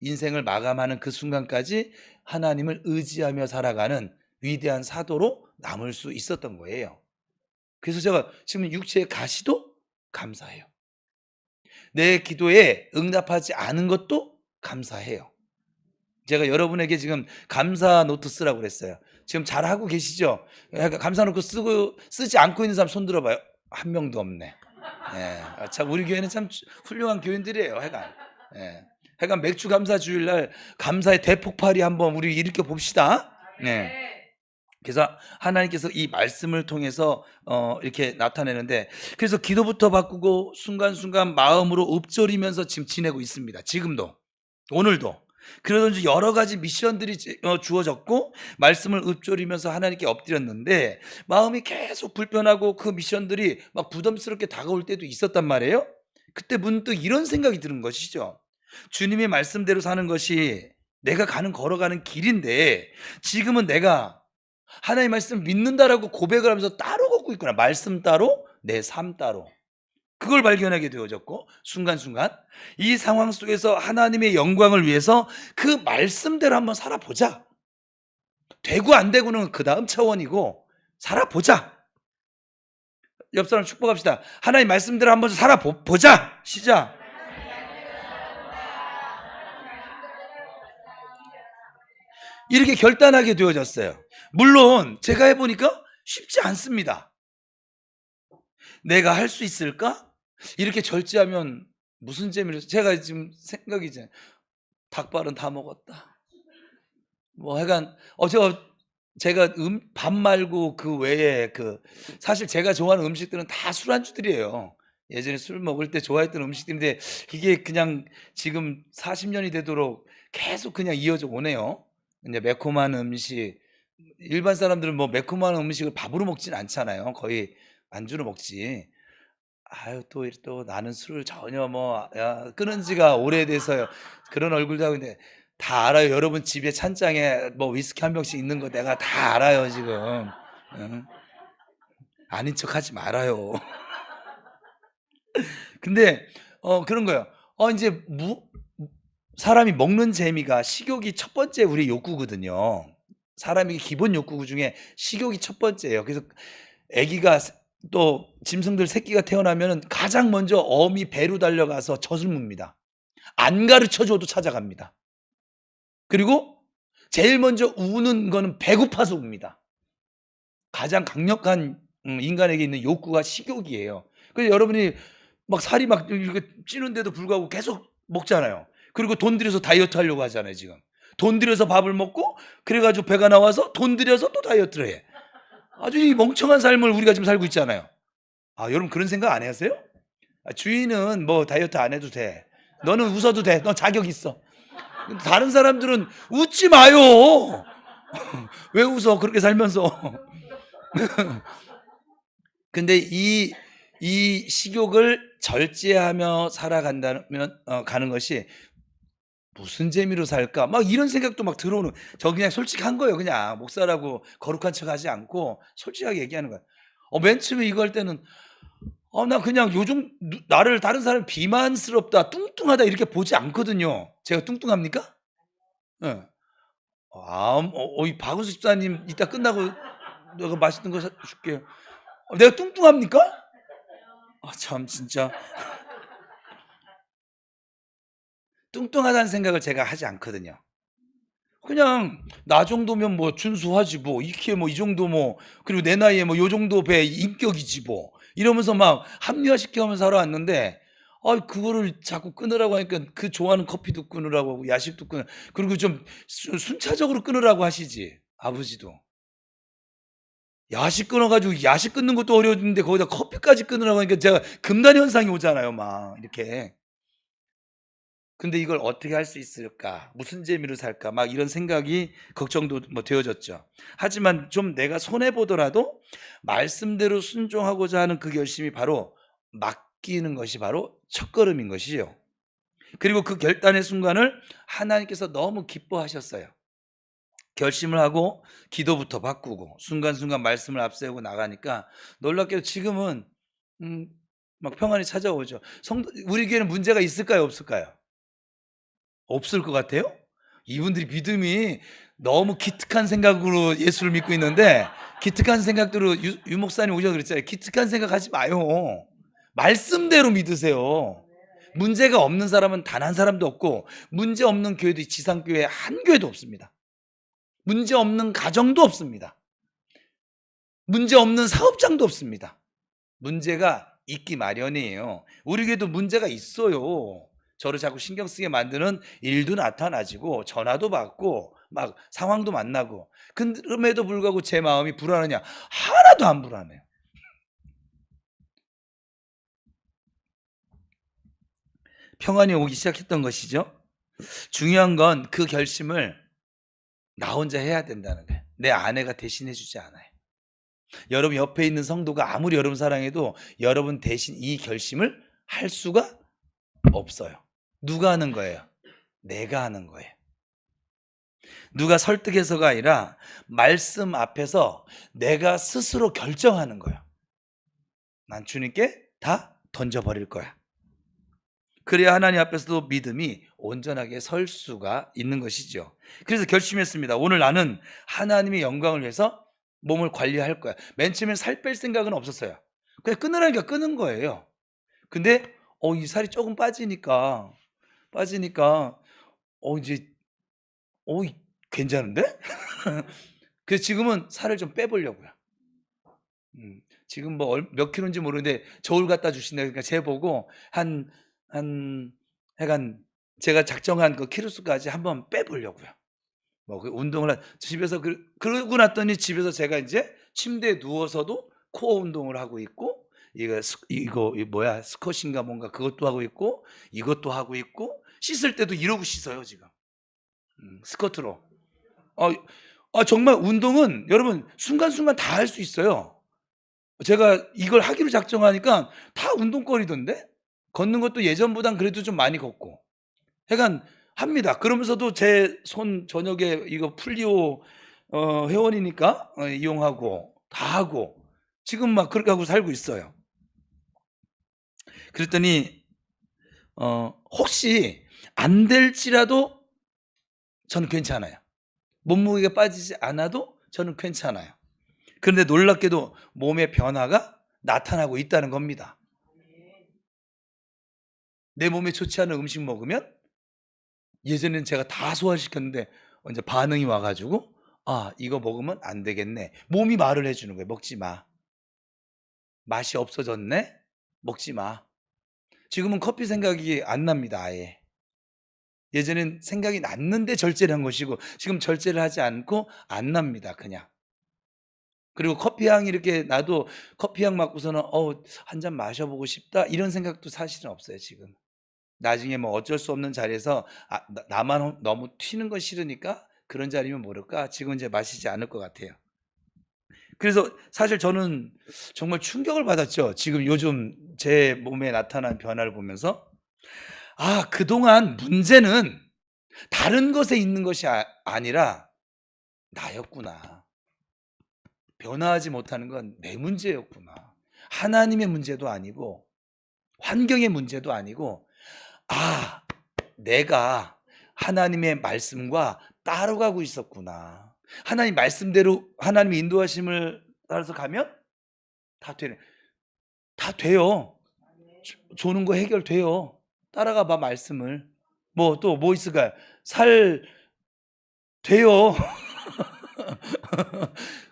인생을 마감하는 그 순간까지 하나님을 의지하며 살아가는 위대한 사도로 남을 수 있었던 거예요. 그래서 제가 지금 육체의 가시도 감사해요. 내 기도에 응답하지 않은 것도 감사해요. 제가 여러분에게 지금 감사 노트 쓰라고 그랬어요. 지금 잘하고 계시죠? 감사 노트 쓰지 않고 있는 사람 손 들어봐요. 한 명도 없네. 참 우리 교회는 참 훌륭한 교인들이에요. 하여간 맥주 감사 주일날 감사의 대폭발이 한번 우리 일으켜 봅시다. 그래서 하나님께서 이 말씀을 통해서 이렇게 나타내는데, 그래서 기도부터 바꾸고 순간순간 마음으로 읊조리면서 지금 지내고 있습니다. 지금도, 오늘도. 그러든지 여러 가지 미션들이 주어졌고 말씀을 읊조리면서 하나님께 엎드렸는데 마음이 계속 불편하고 그 미션들이 막 부담스럽게 다가올 때도 있었단 말이에요. 그때 문득 이런 생각이 드는 것이죠. 주님의 말씀대로 사는 것이 내가 걸어가는 길인데 지금은 내가 하나님의 말씀을 믿는다라고 고백을 하면서 따로 걷고 있구나. 말씀 따로, 내 삶 따로. 그걸 발견하게 되어졌고, 순간순간 이 상황 속에서 하나님의 영광을 위해서 그 말씀대로 한번 살아보자. 되고 안 되고는 그 다음 차원이고 살아보자. 옆 사람 축복합시다. 하나님 말씀대로 한번 살아보자. 시작. 이렇게 결단하게 되어졌어요. 물론 제가 해보니까 쉽지 않습니다. 내가 할 수 있을까? 이렇게 절제하면 무슨 재미로. 제가 지금 생각이 닭발은 다 먹었다. 뭐 하여간 제가 밥 말고 그 외에 사실 제가 좋아하는 음식들은 다 술안주들이에요. 예전에 술 먹을 때 좋아했던 음식들인데 이게 그냥 지금 40년이 되도록 계속 그냥 이어져 오네요. 이제 매콤한 음식, 일반 사람들은 뭐 매콤한 음식을 밥으로 먹진 않잖아요. 거의 안주로 먹지. 또 나는 술을 전혀 끊은 지가 오래돼서요. 그런 얼굴도 하고 있는데 다 알아요. 여러분 집에 찬장에 뭐 위스키 한 병씩 있는 거 내가 다 알아요, 지금. 응? 아닌 척 하지 말아요. 근데 그런 거예요. 이제 사람이 먹는 재미가, 식욕이 첫 번째 우리 욕구거든요. 사람이 기본 욕구 중에 식욕이 첫 번째예요. 그래서 아기가 또 짐승들 새끼가 태어나면 가장 먼저 어미 배로 달려가서 젖을 뭅니다. 안 가르쳐줘도 찾아갑니다. 그리고 제일 먼저 우는 거는 배고파서 웁니다. 가장 강력한 인간에게 있는 욕구가 식욕이에요. 그래서 여러분이 막 살이 막 이렇게 찌는데도 불구하고 계속 먹잖아요. 그리고 돈 들여서 다이어트 하려고 하잖아요, 지금. 돈 들여서 밥을 먹고 그래 가지고 배가 나와서 돈 들여서 또 다이어트를 해. 아주 이 멍청한 삶을 우리가 지금 살고 있잖아요. 여러분 그런 생각 안 하세요? 주인은 뭐 다이어트 안 해도 돼. 너는 웃어도 돼. 너 자격 있어. 다른 사람들은 웃지 마요. 왜 웃어? 그렇게 살면서. 근데 이 식욕을 절제하며 살아간다면 가는 것이 무슨 재미로 살까? 막 이런 생각도 막 들어오는. 저 그냥 솔직한 거예요. 그냥 목사라고 거룩한 척하지 않고 솔직하게 얘기하는 거예요. 맨 처음에 이거 할 때는 나 그냥 요즘 나를 다른 사람 비만스럽다, 뚱뚱하다 이렇게 보지 않거든요. 제가 뚱뚱합니까? 예. 이 박은수 집사님 이따 끝나고 내가 맛있는 거 줄게요. 내가 뚱뚱합니까? 참 진짜 뚱뚱하다는 생각을 제가 하지 않거든요. 그냥 나 정도면 뭐 준수하지 뭐 이 키에 뭐 이 정도 뭐 그리고 내 나이에 뭐 요 정도 배 인격이지 뭐 이러면서 막 합리화시켜가면서 살아왔는데 그거를 자꾸 끊으라고 하니까 그 좋아하는 커피도 끊으라고 하고 야식도 끊으 그리고 좀 순차적으로 끊으라고 하시지 아버지도. 야식 끊어 가지고 야식 끊는 것도 어려운데 거기다 커피까지 끊으라고 하니까 제가 금단 현상이 오잖아요 막 이렇게. 근데 이걸 어떻게 할 수 있을까? 무슨 재미로 살까? 막 이런 생각이 걱정도 뭐 되어졌죠. 하지만 좀 내가 손해 보더라도 말씀대로 순종하고자 하는 그 결심이 바로 맡기는 것이 바로 첫걸음인 것이죠. 그리고 그 결단의 순간을 하나님께서 너무 기뻐하셨어요. 결심을 하고 기도부터 바꾸고 순간순간 말씀을 앞세우고 나가니까 놀랍게도 지금은 막 평안이 찾아오죠. 우리 교회는 문제가 있을까요? 없을까요? 없을 것 같아요? 이분들이 믿음이 너무 기특한 생각으로 예수를 믿고 있는데 기특한 생각대로 유 목사님 오셔서 그랬잖아요. 기특한 생각 하지 마요. 말씀대로 믿으세요. 문제가 없는 사람은 단 한 사람도 없고 문제 없는 교회도 지상교회 한 교회도 없습니다. 문제 없는 가정도 없습니다. 문제 없는 사업장도 없습니다. 문제가 있기 마련이에요. 우리 교회도 문제가 있어요. 저를 자꾸 신경 쓰게 만드는 일도 나타나지고 전화도 받고 막 상황도 만나고 그럼에도 불구하고 제 마음이 불안하냐? 하나도 안 불안해요. 평안이 오기 시작했던 것이죠. 중요한 건 그 결심을 나 혼자 해야 된다는 거예요. 내 아내가 대신해 주지 않아요. 여러분 옆에 있는 성도가 아무리 여러분 사랑해도 여러분 대신 이 결심을 할 수가 없어요. 누가 하는 거예요? 내가 하는 거예요. 누가 설득해서가 아니라 말씀 앞에서 내가 스스로 결정하는 거예요. 난 주님께 다 던져버릴 거야. 그래야 하나님 앞에서도 믿음이 온전하게 설 수가 있는 것이죠. 그래서 결심했습니다. 오늘 나는 하나님의 영광을 위해서 몸을 관리할 거야. 맨 처음엔 살 뺄 생각은 없었어요. 그냥 끊으라니까 끊은 거예요. 근데 이 살이 조금 빠지니까 이제 괜찮은데? 그래서 지금은 살을 좀 빼보려고요. 지금 뭐 몇 킬로인지 모르는데 저울 갖다 주신다 그러니까 재보고 하여간 제가 작정한 그 키로수까지 한번 빼보려고요. 뭐 그 운동을 집에서 그러고 났더니 집에서 제가 이제 침대에 누워서도 코어 운동을 하고 있고 이거 뭐야 스쿼시인가 뭔가 그것도 하고 있고 이것도 하고 있고 씻을 때도 이러고 씻어요 지금. 스쿼트로. 정말 운동은 여러분 순간순간 다 할 수 있어요. 제가 이걸 하기로 작정하니까 다 운동거리던데? 걷는 것도 예전보단 그래도 좀 많이 걷고. 하여간 합니다. 그러면서도 제 손 저녁에 이거 풀리오 회원이니까 이용하고 다 하고 지금 막 그렇게 하고 살고 있어요. 그랬더니 혹시 안 될지라도 저는 괜찮아요. 몸무게가 빠지지 않아도 저는 괜찮아요. 그런데 놀랍게도 몸의 변화가 나타나고 있다는 겁니다. 내 몸에 좋지 않은 음식 먹으면 예전에는 제가 다 소화시켰는데 이제 반응이 와가지고 아, 이거 먹으면 안 되겠네. 몸이 말을 해주는 거예요. 먹지 마. 맛이 없어졌네? 먹지 마. 지금은 커피 생각이 안 납니다, 아예. 예전엔 생각이 났는데 절제를 한 것이고 지금 절제를 하지 않고 안 납니다, 그냥. 그리고 커피 향이 이렇게 나도 커피 향 맡고서는 한 잔 마셔보고 싶다 이런 생각도 사실은 없어요, 지금. 나중에 뭐 어쩔 수 없는 자리에서 나만 너무 튀는 건 싫으니까 그런 자리면 모를까 지금 이제 마시지 않을 것 같아요. 그래서 사실 저는 정말 충격을 받았죠. 지금 요즘 제 몸에 나타난 변화를 보면서 아, 그동안 문제는 다른 것에 있는 것이 아니라 나였구나. 변화하지 못하는 건 내 문제였구나. 하나님의 문제도 아니고 환경의 문제도 아니고 아, 내가 하나님의 말씀과 따로 가고 있었구나. 하나님 말씀대로 하나님의 인도하심을 따라서 가면 다 되네. 다 돼요. 조는 거 해결돼요. 따라가 봐 말씀을. 뭐 또 뭐 있을까요? 살 돼요.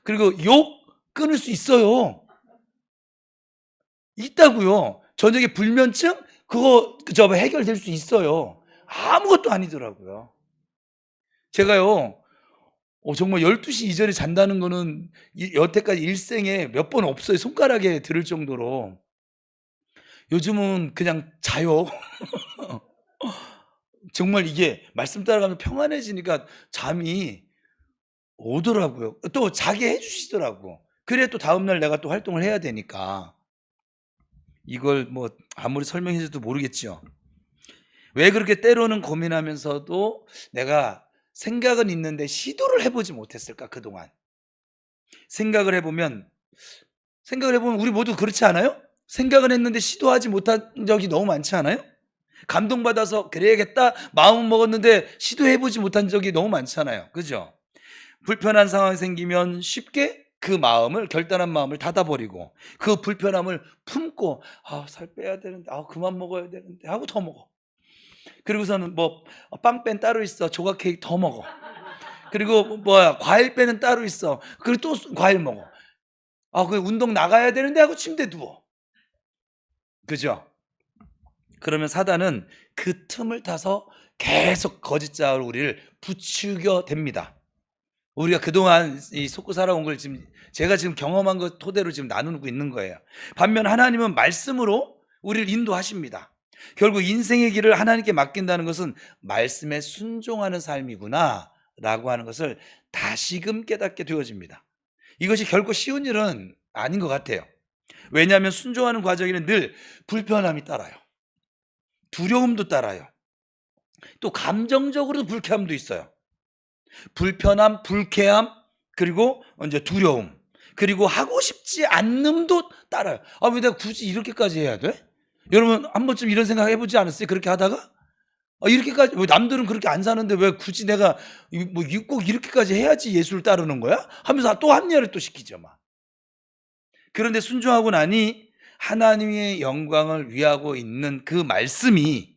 그리고 욕 끊을 수 있어요. 있다고요. 저녁에 불면증 그거 해결될 수 있어요. 아무것도 아니더라고요. 제가요 정말 12시 이전에 잔다는 거는 여태까지 일생에 몇 번 없어요. 손가락에 들을 정도로. 요즘은 그냥 자요. 정말 이게 말씀 따라가면 평안해지니까 잠이 오더라고요. 또 자게 해 주시더라고. 그래 또 다음날 내가 또 활동을 해야 되니까. 이걸 뭐 아무리 설명해 줘도 모르겠죠. 왜 그렇게 때로는 고민하면서도 내가 생각은 있는데 시도를 해 보지 못했을까 그동안. 생각을 해 보면 우리 모두 그렇지 않아요? 생각은 했는데 시도하지 못한 적이 너무 많지 않아요? 감동받아서 그래야겠다 마음은 먹었는데 시도해 보지 못한 적이 너무 많잖아요. 그죠? 불편한 상황이 생기면 쉽게 그 마음을 결단한 마음을 닫아버리고 그 불편함을 품고 살 빼야 되는데 그만 먹어야 되는데 하고 더 먹어. 그리고서는 뭐 빵뺀 따로 있어. 조각 케이크 더 먹어. 그리고 과일 빼는 따로 있어. 그리고 또 과일 먹어. 그 운동 나가야 되는데 하고 침대 누워. 그죠? 그러면 사단은 그 틈을 타서 계속 거짓자로 우리를 부추겨 댑니다. 우리가 그동안 속고 살아온 걸 제가 지금 경험한 것 토대로 지금 나누고 있는 거예요. 반면 하나님은 말씀으로 우리를 인도하십니다. 결국 인생의 길을 하나님께 맡긴다는 것은 말씀에 순종하는 삶이구나 라고 하는 것을 다시금 깨닫게 되어집니다. 이것이 결코 쉬운 일은 아닌 것 같아요. 왜냐하면 순종하는 과정에는 늘 불편함이 따라요. 두려움도 따라요. 또 감정적으로도 불쾌함도 있어요. 불편함, 불쾌함, 그리고 이제 두려움, 그리고 하고 싶지 않음도 따라요. 왜 내가 굳이 이렇게까지 해야 돼? 여러분 한 번쯤 이런 생각 해보지 않았어요? 그렇게 하다가 이렇게까지 남들은 그렇게 안 사는데 왜 굳이 내가 꼭 이렇게까지 해야지 예수를 따르는 거야? 하면서 또 합리화를 또 시키죠 막. 그런데 순종하고 나니 하나님의 영광을 위하고 있는 그 말씀이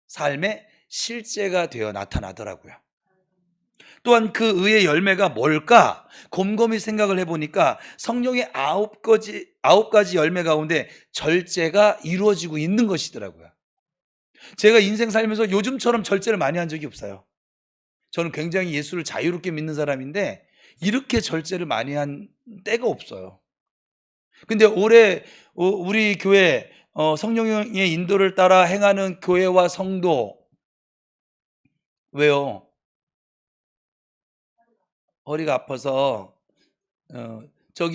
삶의 실제가 되어 나타나더라고요. 또한 그 의의 열매가 뭘까? 곰곰이 생각을 해보니까 성령의 9가지 열매 가운데 절제가 이루어지고 있는 것이더라고요. 제가 인생 살면서 요즘처럼 절제를 많이 한 적이 없어요. 저는 굉장히 예수를 자유롭게 믿는 사람인데 이렇게 절제를 많이 한 때가 없어요. 근데 올해 우리 교회 성령의 인도를 따라 행하는 교회와 성도, 왜요? 허리가 아파서 저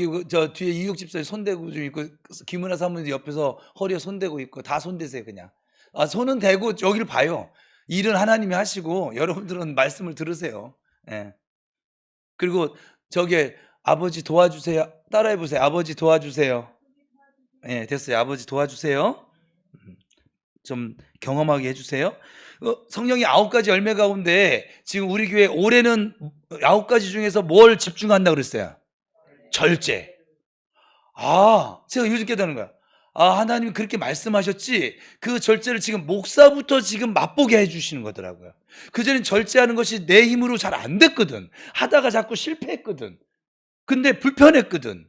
뒤에 이육 집사님 손대고 좀 있고 김은하 사모님 옆에서 허리에 손대고 있고 다 손대세요 그냥. 손은 대고 여기를 봐요. 일은 하나님이 하시고 여러분들은 말씀을 들으세요. 예. 그리고 저기 아버지 도와주세요. 따라해 보세요. 아버지 도와주세요. 예, 됐어요. 아버지 도와주세요. 좀 경험하게 해주세요. 성령의 9가지 열매 가운데 지금 우리 교회 올해는 9가지 중에서 뭘 집중한다 그랬어요? 절제. 제가 요즘 깨달은 거야. 하나님이 그렇게 말씀하셨지, 그 절제를 지금 목사부터 지금 맛보게 해주시는 거더라고요. 그전엔 절제하는 것이 내 힘으로 잘 안 됐거든. 하다가 자꾸 실패했거든. 근데 불편했거든.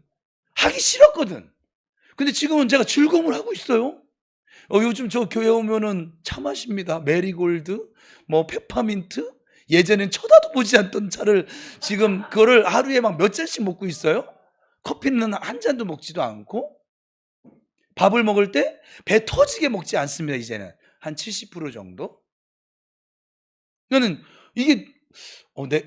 하기 싫었거든. 근데 지금은 제가 즐거움을 하고 있어요. 요즘 저 교회 오면은 차 마십니다. 메리골드, 뭐 페퍼민트. 예전엔 쳐다도 보지 않던 차를 지금 그거를 하루에 막 몇 잔씩 먹고 있어요. 커피는 한 잔도 먹지도 않고, 밥을 먹을 때 배 터지게 먹지 않습니다. 이제는 한 70% 정도. 저는 이게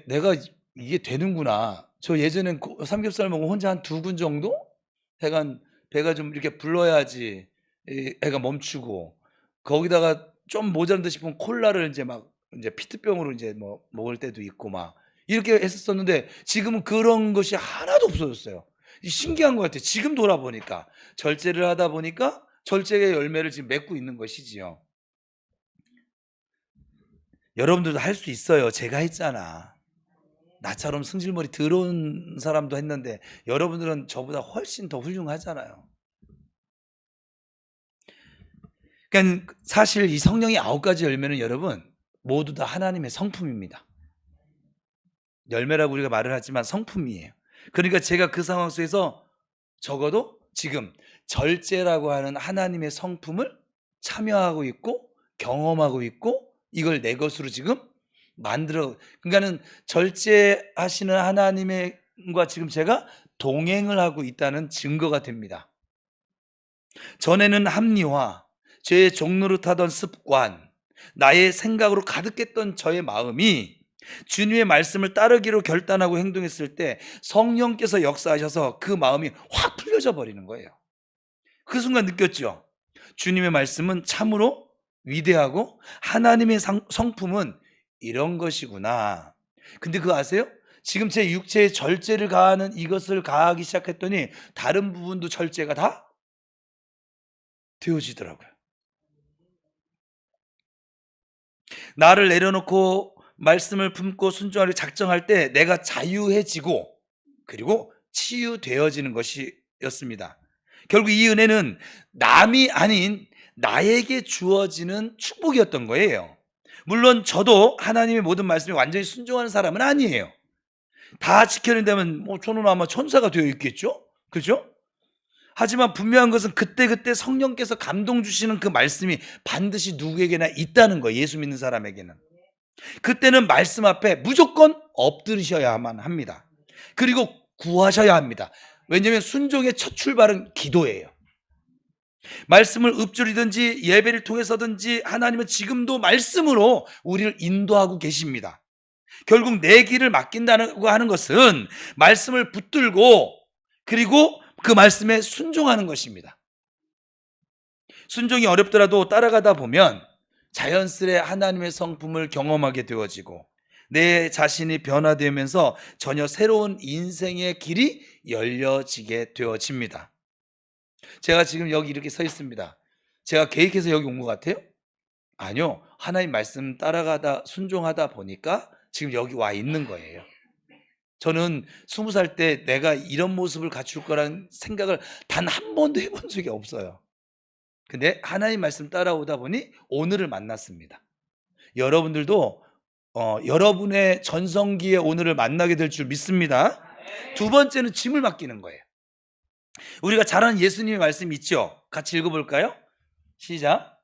내가 이게 되는구나. 저 예전엔 삼겹살 먹으면 혼자 한 2근 정도? 배가 좀 이렇게 불러야지 애가 멈추고, 거기다가 좀 모자란다 싶으면 콜라를 이제 피트병으로 이제 뭐 먹을 때도 있고 막 이렇게 했었었는데, 지금은 그런 것이 하나도 없어졌어요. 신기한 것 같아요. 지금 돌아보니까 절제를 하다 보니까 절제의 열매를 지금 맺고 있는 것이지요. 여러분들도 할 수 있어요. 제가 했잖아. 나처럼 승질머리 더러운 사람도 했는데 여러분들은 저보다 훨씬 더 훌륭하잖아요. 그러니까 사실 이 성령의 9가지 열매는 여러분 모두 다 하나님의 성품입니다. 열매라고 우리가 말을 하지만 성품이에요. 그러니까 제가 그 상황 속에서 적어도 지금 절제라고 하는 하나님의 성품을 참여하고 있고 경험하고 있고, 이걸 내 것으로 지금 그러니까는 절제하시는 하나님과 지금 제가 동행을 하고 있다는 증거가 됩니다. 전에는 합리화, 제 종노릇하던 습관, 나의 생각으로 가득했던 저의 마음이 주님의 말씀을 따르기로 결단하고 행동했을 때 성령께서 역사하셔서 그 마음이 확 풀려져 버리는 거예요. 그 순간 느꼈죠. 주님의 말씀은 참으로 위대하고 하나님의 성품은 이런 것이구나. 근데 그거 아세요? 지금 제 육체에 절제를 가하는 이것을 가하기 시작했더니 다른 부분도 절제가 다 되어지더라고요. 나를 내려놓고 말씀을 품고 순종하려 작정할 때 내가 자유해지고 그리고 치유되어지는 것이었습니다. 결국 이 은혜는 남이 아닌 나에게 주어지는 축복이었던 거예요. 물론 저도 하나님의 모든 말씀에 완전히 순종하는 사람은 아니에요. 다 지켜낸다면 저는 아마 천사가 되어 있겠죠? 그죠? 하지만 분명한 것은 그때그때 성령께서 감동 주시는 그 말씀이 반드시 누구에게나 있다는 거예요. 예수 믿는 사람에게는. 그때는 말씀 앞에 무조건 엎드리셔야만 합니다. 그리고 구하셔야 합니다. 왜냐하면 순종의 첫 출발은 기도예요. 말씀을 읊조리든지 예배를 통해서든지 하나님은 지금도 말씀으로 우리를 인도하고 계십니다. 결국 내 길을 맡긴다고 하는 것은 말씀을 붙들고 그리고 그 말씀에 순종하는 것입니다. 순종이 어렵더라도 따라가다 보면 자연스레 하나님의 성품을 경험하게 되어지고 내 자신이 변화되면서 전혀 새로운 인생의 길이 열려지게 되어집니다. 제가 지금 여기 이렇게 서 있습니다. 제가 계획해서 여기 온 것 같아요? 아니요. 하나님 말씀 따라가다 순종하다 보니까 지금 여기 와 있는 거예요. 저는 20살 때 내가 이런 모습을 갖출 거라는 생각을 단 한 번도 해본 적이 없어요. 근데 하나님 말씀 따라오다 보니 오늘을 만났습니다. 여러분들도 여러분의 전성기의 오늘을 만나게 될 줄 믿습니다. 두 번째는 짐을 맡기는 거예요. 우리가 잘 아는 예수님의 말씀 있죠? 같이 읽어볼까요? 시작.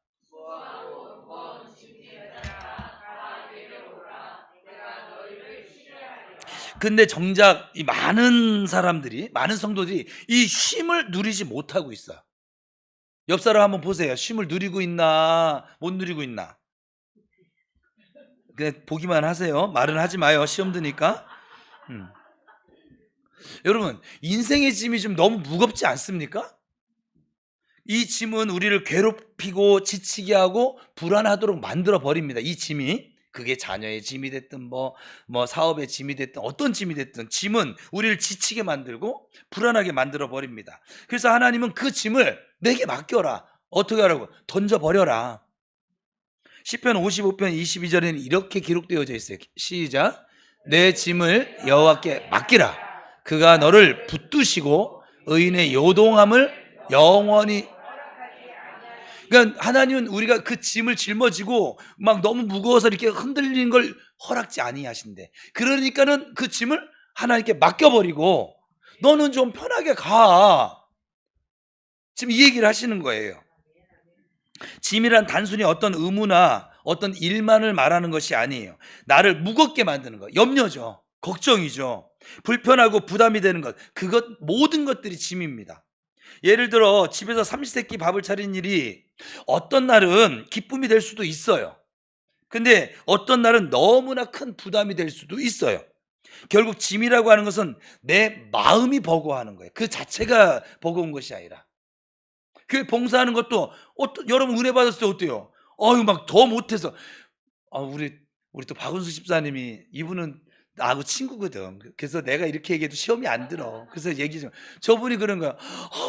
근데 정작 이 많은 사람들이, 많은 성도들이 이 쉼을 누리지 못하고 있어요. 옆 사람 한번 보세요. 쉼을 누리고 있나 못 누리고 있나. 그냥 보기만 하세요. 말은 하지 마요. 시험 드니까. 여러분, 인생의 짐이 좀 너무 무겁지 않습니까? 이 짐은 우리를 괴롭히고 지치게 하고 불안하도록 만들어 버립니다. 이 짐이, 그게 자녀의 짐이 됐든 뭐 사업의 짐이 됐든 어떤 짐이 됐든 짐은 우리를 지치게 만들고 불안하게 만들어 버립니다. 그래서 하나님은 그 짐을 내게 맡겨라. 어떻게 하라고? 던져 버려라. 시편 55편 22절에는 이렇게 기록되어져 있어요. 시작. 내 짐을 여호와께 맡기라. 그가 너를 붙드시고 의인의 요동함을 영원히. 그러니까 하나님은 우리가 그 짐을 짊어지고 막 너무 무거워서 이렇게 흔들리는 걸 허락지 아니하신대. 그러니까는 그 짐을 하나님께 맡겨버리고 너는 좀 편하게 가. 지금 이 얘기를 하시는 거예요. 짐이란 단순히 어떤 의무나 어떤 일만을 말하는 것이 아니에요. 나를 무겁게 만드는 것, 염려죠. 걱정이죠. 불편하고 부담이 되는 것, 그것 모든 것들이 짐입니다. 예를 들어 집에서 삼시세끼 밥을 차리는 일이 어떤 날은 기쁨이 될 수도 있어요. 근데 어떤 날은 너무나 큰 부담이 될 수도 있어요. 결국 짐이라고 하는 것은 내 마음이 버거워하는 거예요. 그 자체가 버거운 것이 아니라. 교회 봉사하는 것도 여러분 은혜 받았을 때 어때요? 막 더 못해서 우리 또 박은수 집사님이 이분은 나하고 친구거든. 그래서 내가 이렇게 얘기해도 시험이 안 들어. 그래서 얘기 좀. 저분이 그런 거야.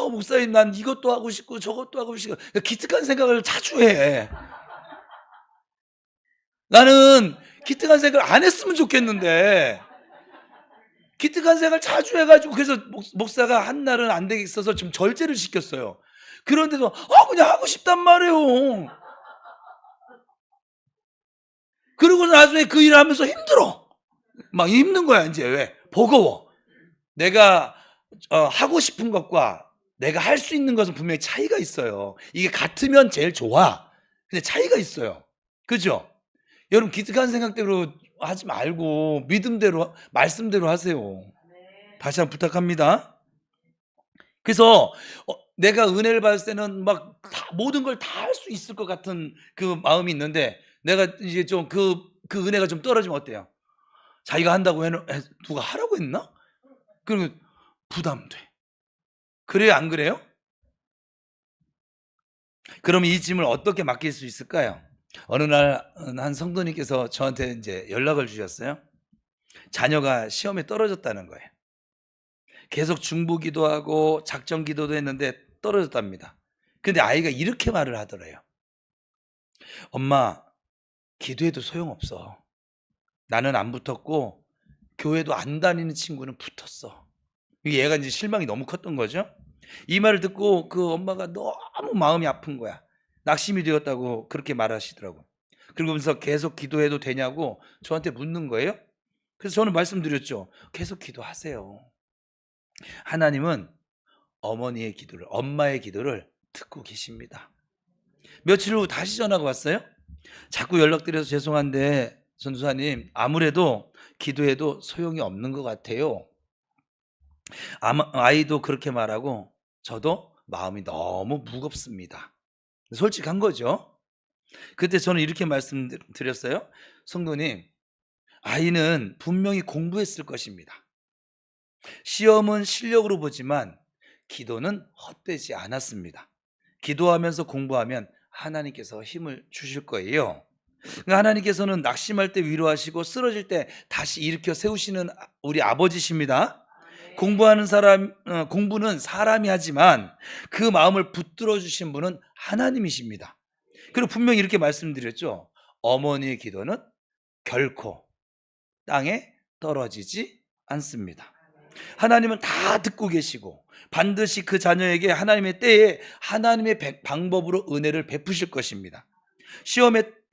목사님 난 이것도 하고 싶고 저것도 하고 싶고. 기특한 생각을 자주 해. 나는 기특한 생각을 안 했으면 좋겠는데 기특한 생각을 자주 해가지고 그래서 목사가 한 날은 안 되겠어서 좀 절제를 시켰어요. 그런데도 그냥 하고 싶단 말이에요. 그리고 나중에 그 일을 하면서 힘들어. 막 힘든 거야 이제. 왜? 버거워. 내가 하고 싶은 것과 내가 할 수 있는 것은 분명히 차이가 있어요. 이게 같으면 제일 좋아. 근데 차이가 있어요. 그죠? 여러분 기특한 생각대로 하지 말고 믿음대로 말씀대로 하세요. 다시 한번 부탁합니다. 그래서 내가 은혜를 받을 때는 막 모든 걸 다 할 수 있을 것 같은 그 마음이 있는데 내가 이제 좀 그 은혜가 좀 떨어지면 어때요? 자기가 한다고 누가 하라고 했나? 그러면 부담돼. 그래요, 안 그래요? 그럼 이 짐을 어떻게 맡길 수 있을까요? 어느 날 한 성도님께서 저한테 이제 연락을 주셨어요. 자녀가 시험에 떨어졌다는 거예요. 계속 중보기도 하고 작정 기도도 했는데 떨어졌답니다. 근데 아이가 이렇게 말을 하더래요. 엄마, 기도해도 소용없어. 나는 안 붙었고 교회도 안 다니는 친구는 붙었어. 얘가 이제 실망이 너무 컸던 거죠. 이 말을 듣고 그 엄마가 너무 마음이 아픈 거야. 낙심이 되었다고 그렇게 말하시더라고. 그러면서 계속 기도해도 되냐고 저한테 묻는 거예요. 그래서 저는 말씀드렸죠. 계속 기도하세요. 하나님은 어머니의 기도를, 엄마의 기도를 듣고 계십니다. 며칠 후 다시 전화가 왔어요. 자꾸 연락드려서 죄송한데 전도사님, 아무래도 기도해도 소용이 없는 것 같아요. 아이도 그렇게 말하고 저도 마음이 너무 무겁습니다. 솔직한 거죠. 그때 저는 이렇게 말씀드렸어요. 성도님, 아이는 분명히 공부했을 것입니다. 시험은 실력으로 보지만 기도는 헛되지 않았습니다. 기도하면서 공부하면 하나님께서 힘을 주실 거예요. 하나님께서는 낙심할 때 위로하시고 쓰러질 때 다시 일으켜 세우시는 우리 아버지십니다. 공부는 사람이 하지만 그 마음을 붙들어 주신 분은 하나님이십니다. 그리고 분명히 이렇게 말씀드렸죠. 어머니의 기도는 결코 땅에 떨어지지 않습니다. 하나님은 다 듣고 계시고 반드시 그 자녀에게 하나님의 때에 하나님의 방법으로 은혜를 베푸실 것입니다.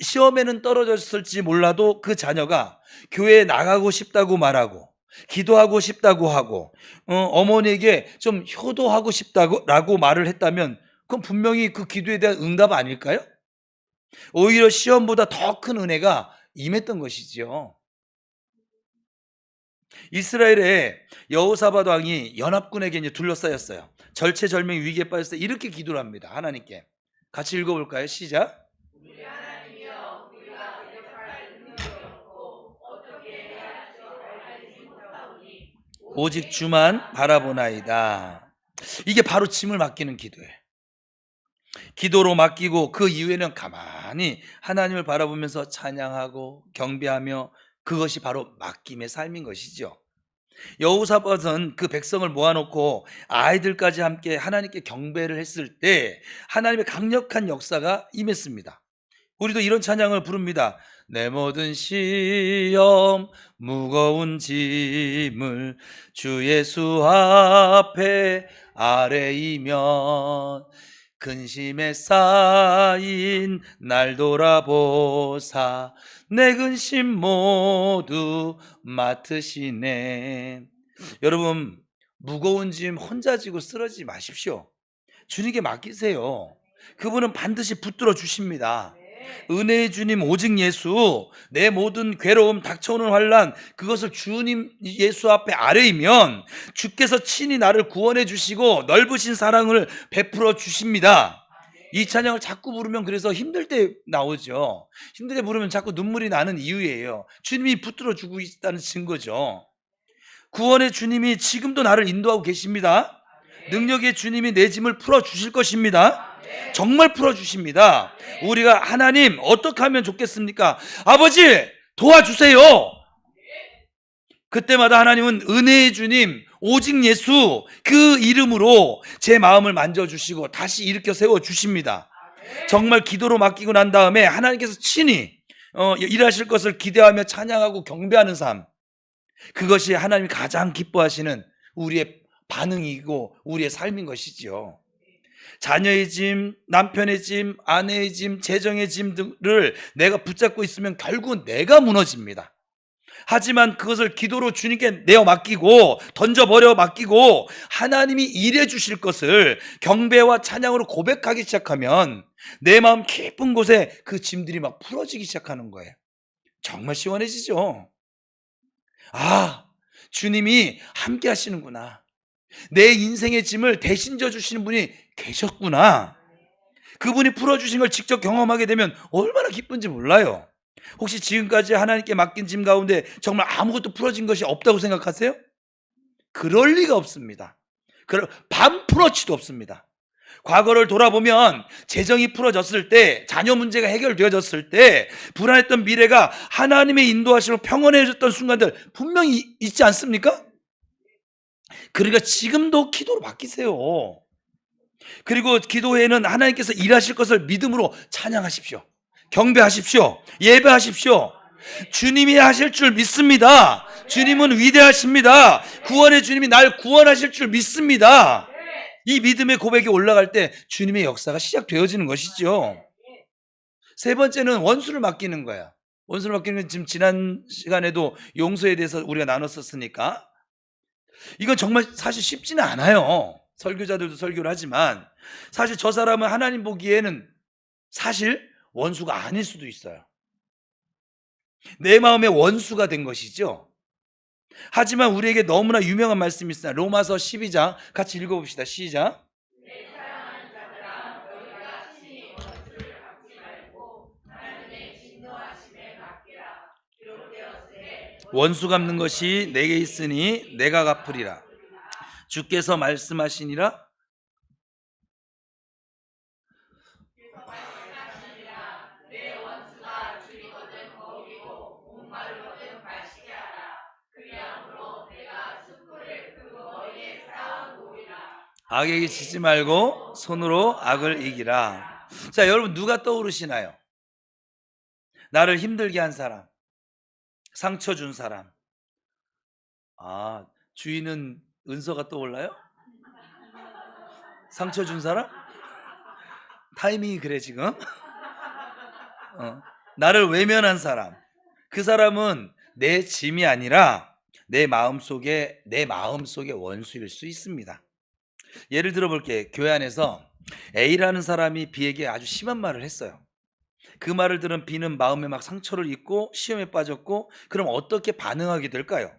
시험에는 떨어졌을지 몰라도 그 자녀가 교회에 나가고 싶다고 말하고 기도하고 싶다고 하고 어머니에게 좀 효도하고 싶다고 말을 했다면 그건 분명히 그 기도에 대한 응답 아닐까요? 오히려 시험보다 더 큰 은혜가 임했던 것이지요. 이스라엘의 여호사밧 왕이 연합군에게 이제 둘러싸였어요. 절체절명 위기에 빠졌을 때 이렇게 기도를 합니다. 하나님께. 같이 읽어볼까요? 시작. 우리 하나님이여, 우리가 대적할 능력이 없고 어떻게 해야 할지 알지 못하오니 오직 주만 바라보나이다. 이게 바로 짐을 맡기는 기도예요. 기도로 맡기고 그 이후에는 가만히 하나님을 바라보면서 찬양하고 경배하며 그것이 바로 맡김의 삶인 것이죠. 여호사밧은 그 백성을 모아놓고 아이들까지 함께 하나님께 경배를 했을 때 하나님의 강력한 역사가 임했습니다. 우리도 이런 찬양을 부릅니다. 내 모든 시험 무거운 짐을 주 예수 앞에 아래이면 근심에 쌓인 날 돌아보사 내 근심 모두 맡으시네. 여러분, 무거운 짐 혼자 지고 쓰러지지 마십시오. 주님께 맡기세요. 그분은 반드시 붙들어 주십니다. 은혜의 주님 오직 예수, 내 모든 괴로움, 닥쳐오는 환난, 그것을 주님 예수 앞에 아뢰이면 주께서 친히 나를 구원해 주시고 넓으신 사랑을 베풀어 주십니다. 이 찬양을 자꾸 부르면 그래서 힘들 때 나오죠. 힘들 때 부르면 자꾸 눈물이 나는 이유예요. 주님이 붙들어 주고 있다는 증거죠. 구원의 주님이 지금도 나를 인도하고 계십니다. 능력의 주님이 내 짐을 풀어 주실 것입니다. 정말 풀어 주십니다. 우리가 하나님 어떻게 하면 좋겠습니까? 아버지 도와주세요. 그때마다 하나님은 은혜의 주님 오직 예수 그 이름으로 제 마음을 만져주시고 다시 일으켜 세워주십니다. 정말 기도로 맡기고 난 다음에 하나님께서 친히 일하실 것을 기대하며 찬양하고 경배하는 삶, 그것이 하나님이 가장 기뻐하시는 우리의 반응이고 우리의 삶인 것이지요. 자녀의 짐, 남편의 짐, 아내의 짐, 재정의 짐들을 내가 붙잡고 있으면 결국은 내가 무너집니다. 하지만 그것을 기도로 주님께 내어 맡기고 던져버려 맡기고 하나님이 일해 주실 것을 경배와 찬양으로 고백하기 시작하면 내 마음 깊은 곳에 그 짐들이 막 풀어지기 시작하는 거예요. 정말 시원해지죠. 아, 주님이 함께 하시는구나. 내 인생의 짐을 대신 져주시는 분이 계셨구나. 그분이 풀어주신 걸 직접 경험하게 되면 얼마나 기쁜지 몰라요. 혹시 지금까지 하나님께 맡긴 짐 가운데 정말 아무것도 풀어진 것이 없다고 생각하세요? 그럴 리가 없습니다. 반프로치도 없습니다. 과거를 돌아보면 재정이 풀어졌을 때, 자녀 문제가 해결되어졌을 때, 불안했던 미래가 하나님의 인도하심으로 평온해졌던 순간들 분명히 있지 않습니까? 그러니까 지금도 기도로 맡기세요. 그리고 기도회는 하나님께서 일하실 것을 믿음으로 찬양하십시오. 경배하십시오. 예배하십시오. 주님이 하실 줄 믿습니다. 주님은 위대하십니다. 구원의 주님이 날 구원하실 줄 믿습니다. 이 믿음의 고백이 올라갈 때 주님의 역사가 시작되어지는 것이죠. 세 번째는 원수를 맡기는 거야. 원수를 맡기는 건 지금 지난 시간에도 용서에 대해서 우리가 나눴었으니까 이건 정말 사실 쉽지는 않아요. 설교자들도 설교를 하지만 사실 저 사람은 하나님 보기에는 사실 원수가 아닐 수도 있어요. 내 마음의 원수가 된 것이죠. 하지만 우리에게 너무나 유명한 말씀이 있습니다. 로마서 12장 같이 읽어봅시다. 시작. 원수 갚는 것이 내게 있으니 내가 갚으리라. 주께서 말씀하시니라. 악에게 지지 말고 손으로 악을 이기라. 자, 여러분 누가 떠오르시나요? 나를 힘들게 한 사람, 상처 준 사람. 아, 주인은 은서가 떠올라요? 상처 준 사람? 타이밍이 그래 지금. 나를 외면한 사람. 그 사람은 내 짐이 아니라 내 마음속에 원수일 수 있습니다. 예를 들어 볼게. 교회 안에서 A라는 사람이 B에게 아주 심한 말을 했어요. 그 말을 들은 B는 마음에 막 상처를 입고 시험에 빠졌고, 그럼 어떻게 반응하게 될까요?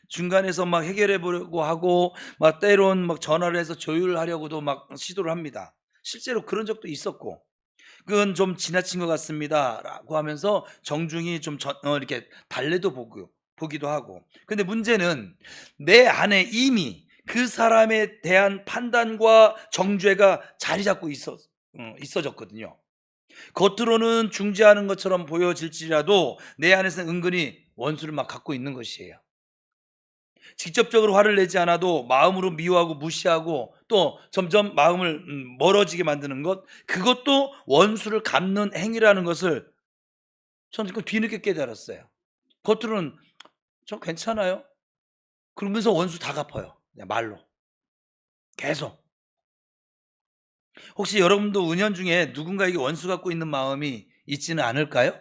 중간에서 막 해결해 보려고 하고, 막 때론 막 전화를 해서 조율하려고도 막 시도를 합니다. 실제로 그런 적도 있었고, 그건 좀 지나친 것 같습니다 라고 하면서 정중히 좀 이렇게 달래도 보기도 하고. 근데 문제는 내 안에 이미 그 사람에 대한 판단과 정죄가 자리 잡고 있어졌거든요. 겉으로는 중재하는 것처럼 보여질지라도 내 안에서는 은근히 원수를 막 갖고 있는 것이에요. 직접적으로 화를 내지 않아도 마음으로 미워하고 무시하고 또 점점 마음을 멀어지게 만드는 것, 그것도 원수를 갚는 행위라는 것을 저는 뒤늦게 깨달았어요. 겉으로는 저 괜찮아요, 그러면서 원수 다 갚아요. 그냥 말로 계속. 혹시 여러분도 은연중에 누군가에게 원수 갖고 있는 마음이 있지는 않을까요?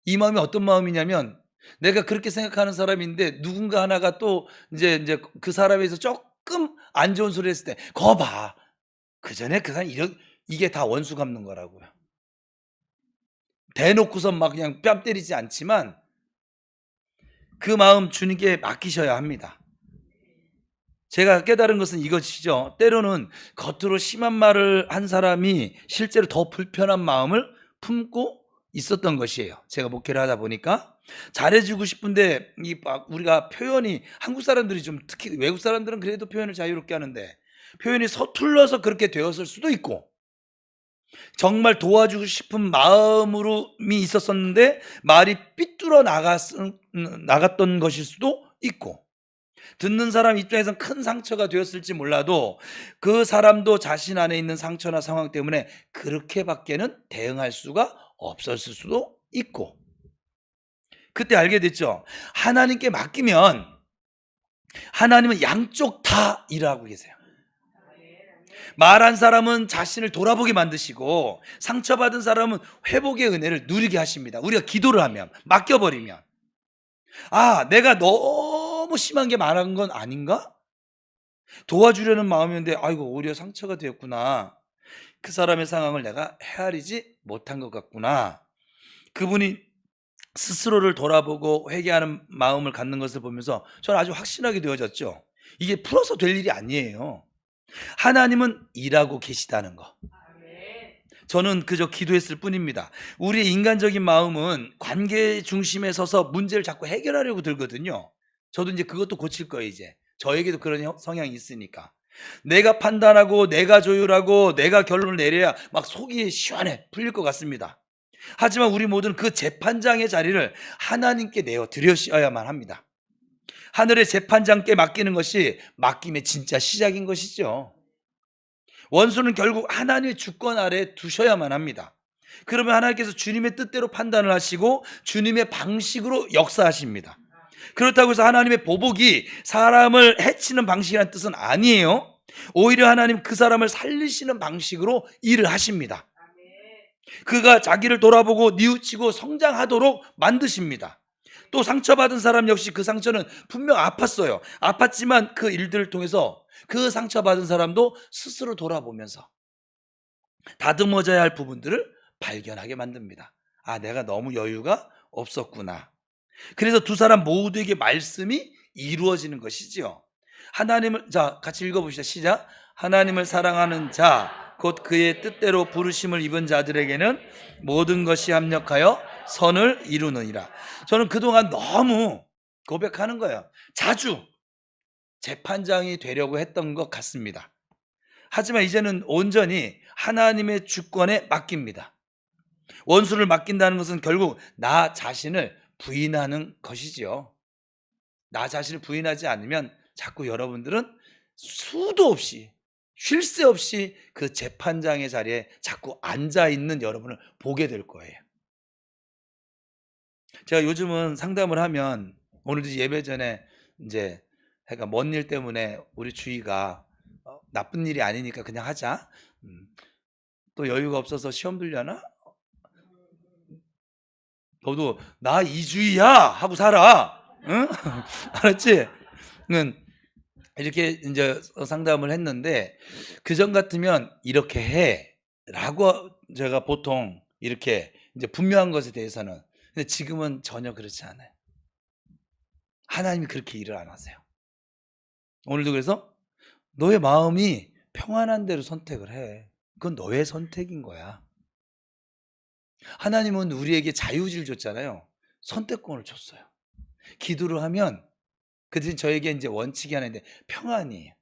이 마음이 어떤 마음이냐면 내가 그렇게 생각하는 사람인데 누군가 하나가 또 이제 그 사람에 대해서 조금 안 좋은 소리 했을 때 "거 봐. 그전에 그 사람이 이게 다 원수 갚는 거라고요. 대놓고선 막 그냥 뺨 때리지 않지만 그 마음 주님께 맡기셔야 합니다. 제가 깨달은 것은 이것이죠. 때로는 겉으로 심한 말을 한 사람이 실제로 더 불편한 마음을 품고 있었던 것이에요. 제가 목회를 하다 보니까 잘해주고 싶은데 우리가 표현이 한국 사람들이 좀 특히 외국 사람들은 그래도 표현을 자유롭게 하는데 표현이 서툴러서 그렇게 되었을 수도 있고 정말 도와주고 싶은 마음으로 있었었는데 말이 삐뚤어 나갔던 것일 수도 있고 듣는 사람 입장에선 큰 상처가 되었을지 몰라도 그 사람도 자신 안에 있는 상처나 상황 때문에 그렇게밖에는 대응할 수가 없었을 수도 있고 그때 알게 됐죠. 하나님께 맡기면 하나님은 양쪽 다 일하고 계세요. 말한 사람은 자신을 돌아보게 만드시고 상처받은 사람은 회복의 은혜를 누리게 하십니다. 우리가 기도를 하면 맡겨버리면 내가 너무 심한 게 말한 건 아닌가? 도와주려는 마음이었는데 아이고 오히려 상처가 되었구나. 그 사람의 상황을 내가 헤아리지 못한 것 같구나. 그분이 스스로를 돌아보고 회개하는 마음을 갖는 것을 보면서 저는 아주 확신하게 되어졌죠. 이게 풀어서 될 일이 아니에요. 하나님은 일하고 계시다는 거. 저는 그저 기도했을 뿐입니다. 우리의 인간적인 마음은 관계 중심에 서서 문제를 자꾸 해결하려고 들거든요. 저도 이제 그것도 고칠 거예요, 이제. 저에게도 그런 성향이 있으니까. 내가 판단하고, 내가 조율하고, 내가 결론을 내려야 막 속이 시원해, 풀릴 것 같습니다. 하지만 우리 모두는 그 재판장의 자리를 하나님께 내어 드려야만 합니다. 하늘의 재판장께 맡기는 것이 맡김의 진짜 시작인 것이죠. 원수는 결국 하나님의 주권 아래 두셔야만 합니다. 그러면 하나님께서 주님의 뜻대로 판단을 하시고 주님의 방식으로 역사하십니다. 그렇다고 해서 하나님의 보복이 사람을 해치는 방식이라는 뜻은 아니에요. 오히려 하나님 그 사람을 살리시는 방식으로 일을 하십니다. 그가 자기를 돌아보고 뉘우치고 성장하도록 만드십니다. 또 상처받은 사람 역시 그 상처는 분명 아팠어요. 아팠지만 그 일들을 통해서 그 상처받은 사람도 스스로 돌아보면서 다듬어져야 할 부분들을 발견하게 만듭니다. 내가 너무 여유가 없었구나. 그래서 두 사람 모두에게 말씀이 이루어지는 것이지요. 같이 읽어봅시다. 시작. 하나님을 사랑하는 자 곧 그의 뜻대로 부르심을 입은 자들에게는 모든 것이 합력하여 선을 이루느니라. 저는 그동안 너무 고백하는 거예요. 자주 재판장이 되려고 했던 것 같습니다. 하지만 이제는 온전히 하나님의 주권에 맡깁니다. 원수를 맡긴다는 것은 결국 나 자신을 부인하는 것이지요. 나 자신을 부인하지 않으면 자꾸 여러분들은 수도 없이 쉴 새 없이 그 재판장의 자리에 자꾸 앉아있는 여러분을 보게 될 거예요. 제가 요즘은 상담을 하면 오늘도 예배 전에 이제 먼 일 때문에 우리 주위가 나쁜 일이 아니니까 그냥 하자. 또 여유가 없어서 시험 들려나? 너도 나 이주희야 하고 살아. 응? 알았지? 이렇게 이제 상담을 했는데 그전 같으면 이렇게 해라고 제가 보통 이렇게 이제 분명한 것에 대해서는 근데 지금은 전혀 그렇지 않아요. 하나님이 그렇게 일을 안 하세요. 오늘도 그래서 너의 마음이 평안한 대로 선택을 해. 그건 너의 선택인 거야. 하나님은 우리에게 자유지를 줬잖아요. 선택권을 줬어요. 기도를 하면 그 대신 저에게 이제 원칙이 하나 있는데 평안이에요.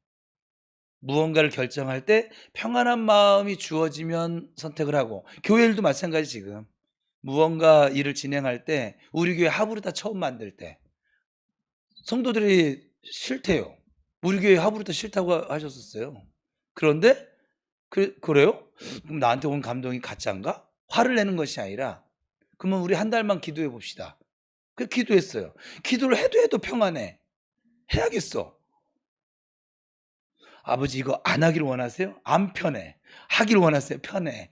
무언가를 결정할 때 평안한 마음이 주어지면 선택을 하고 교회 일도 마찬가지. 지금 무언가 일을 진행할 때 우리 교회 하브루타 처음 만들 때 성도들이 싫대요. 우리 교회 하브루타 싫다고 하셨었어요. 그런데 그래요? 그럼 나한테 온 감동이 가짜인가? 화를 내는 것이 아니라 그러면 우리 한 달만 기도해 봅시다. 그 기도했어요. 기도를 해도 평안해. 해야겠어. 아버지 이거 안 하기를 원하세요? 안 편해. 하기를 원하세요? 편해.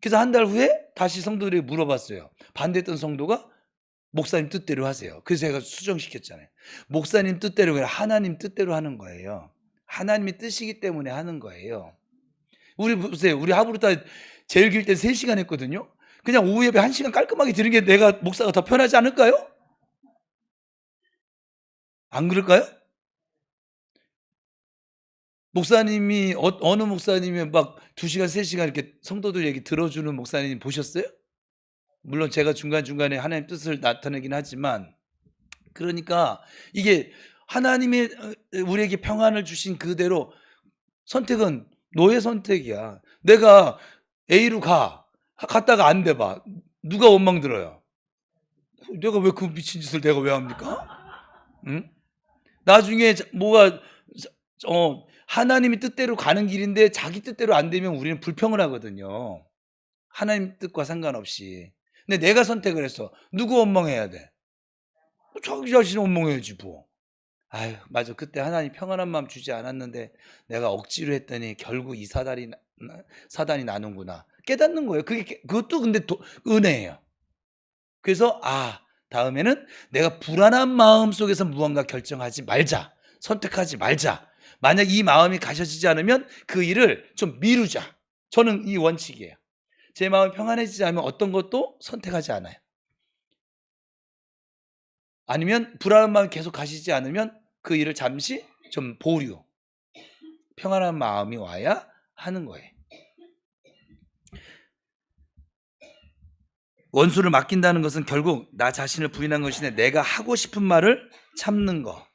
그래서 한 달 후에 다시 성도들에게 물어봤어요. 반대했던 성도가 목사님 뜻대로 하세요. 그래서 제가 수정시켰잖아요. 목사님 뜻대로 아니라 하나님 뜻대로 하는 거예요. 하나님의 뜻이기 때문에 하는 거예요. 우리 보세요. 우리 하브루타 제일 길 때 3시간 했거든요. 그냥 오후 예배 1시간 깔끔하게 드리는 게 내가 목사가 더 편하지 않을까요? 안 그럴까요? 목사님이 어느 목사님이 막 2시간 3시간 이렇게 성도들 얘기 들어주는 목사님 보셨어요? 물론 제가 중간중간에 하나님 뜻을 나타내긴 하지만, 그러니까 이게 하나님의 우리에게 평안을 주신 그대로 선택은 너의 선택이야. 내가 A로 갔다가 안 돼 봐. 누가 원망 들어요? 내가 왜 그 미친 짓을 내가 왜 합니까? 응? 나중에 뭐가 하나님의 뜻대로 가는 길인데 자기 뜻대로 안 되면 우리는 불평을 하거든요. 하나님 뜻과 상관없이. 근데 내가 선택을 했어. 누구 원망해야 돼? 자기 자신 원망해야지 뭐. 아유, 맞아. 그때 하나님 평안한 마음 주지 않았는데 내가 억지로 했더니 결국 이 사단이 나는구나. 깨닫는 거예요. 그것도 근데 은혜예요. 그래서 다음에는 내가 불안한 마음 속에서 무언가 결정하지 말자. 선택하지 말자. 만약 이 마음이 가셔지지 않으면 그 일을 좀 미루자. 저는 이 원칙이에요. 제 마음이 평안해지지 않으면 어떤 것도 선택하지 않아요. 아니면 불안한 마음이 계속 가시지 않으면 그 일을 잠시 좀 보류. 평안한 마음이 와야 하는 거예요. 원수를 맡긴다는 것은 결국 나 자신을 부인한 것인데 내가 하고 싶은 말을 참는 것,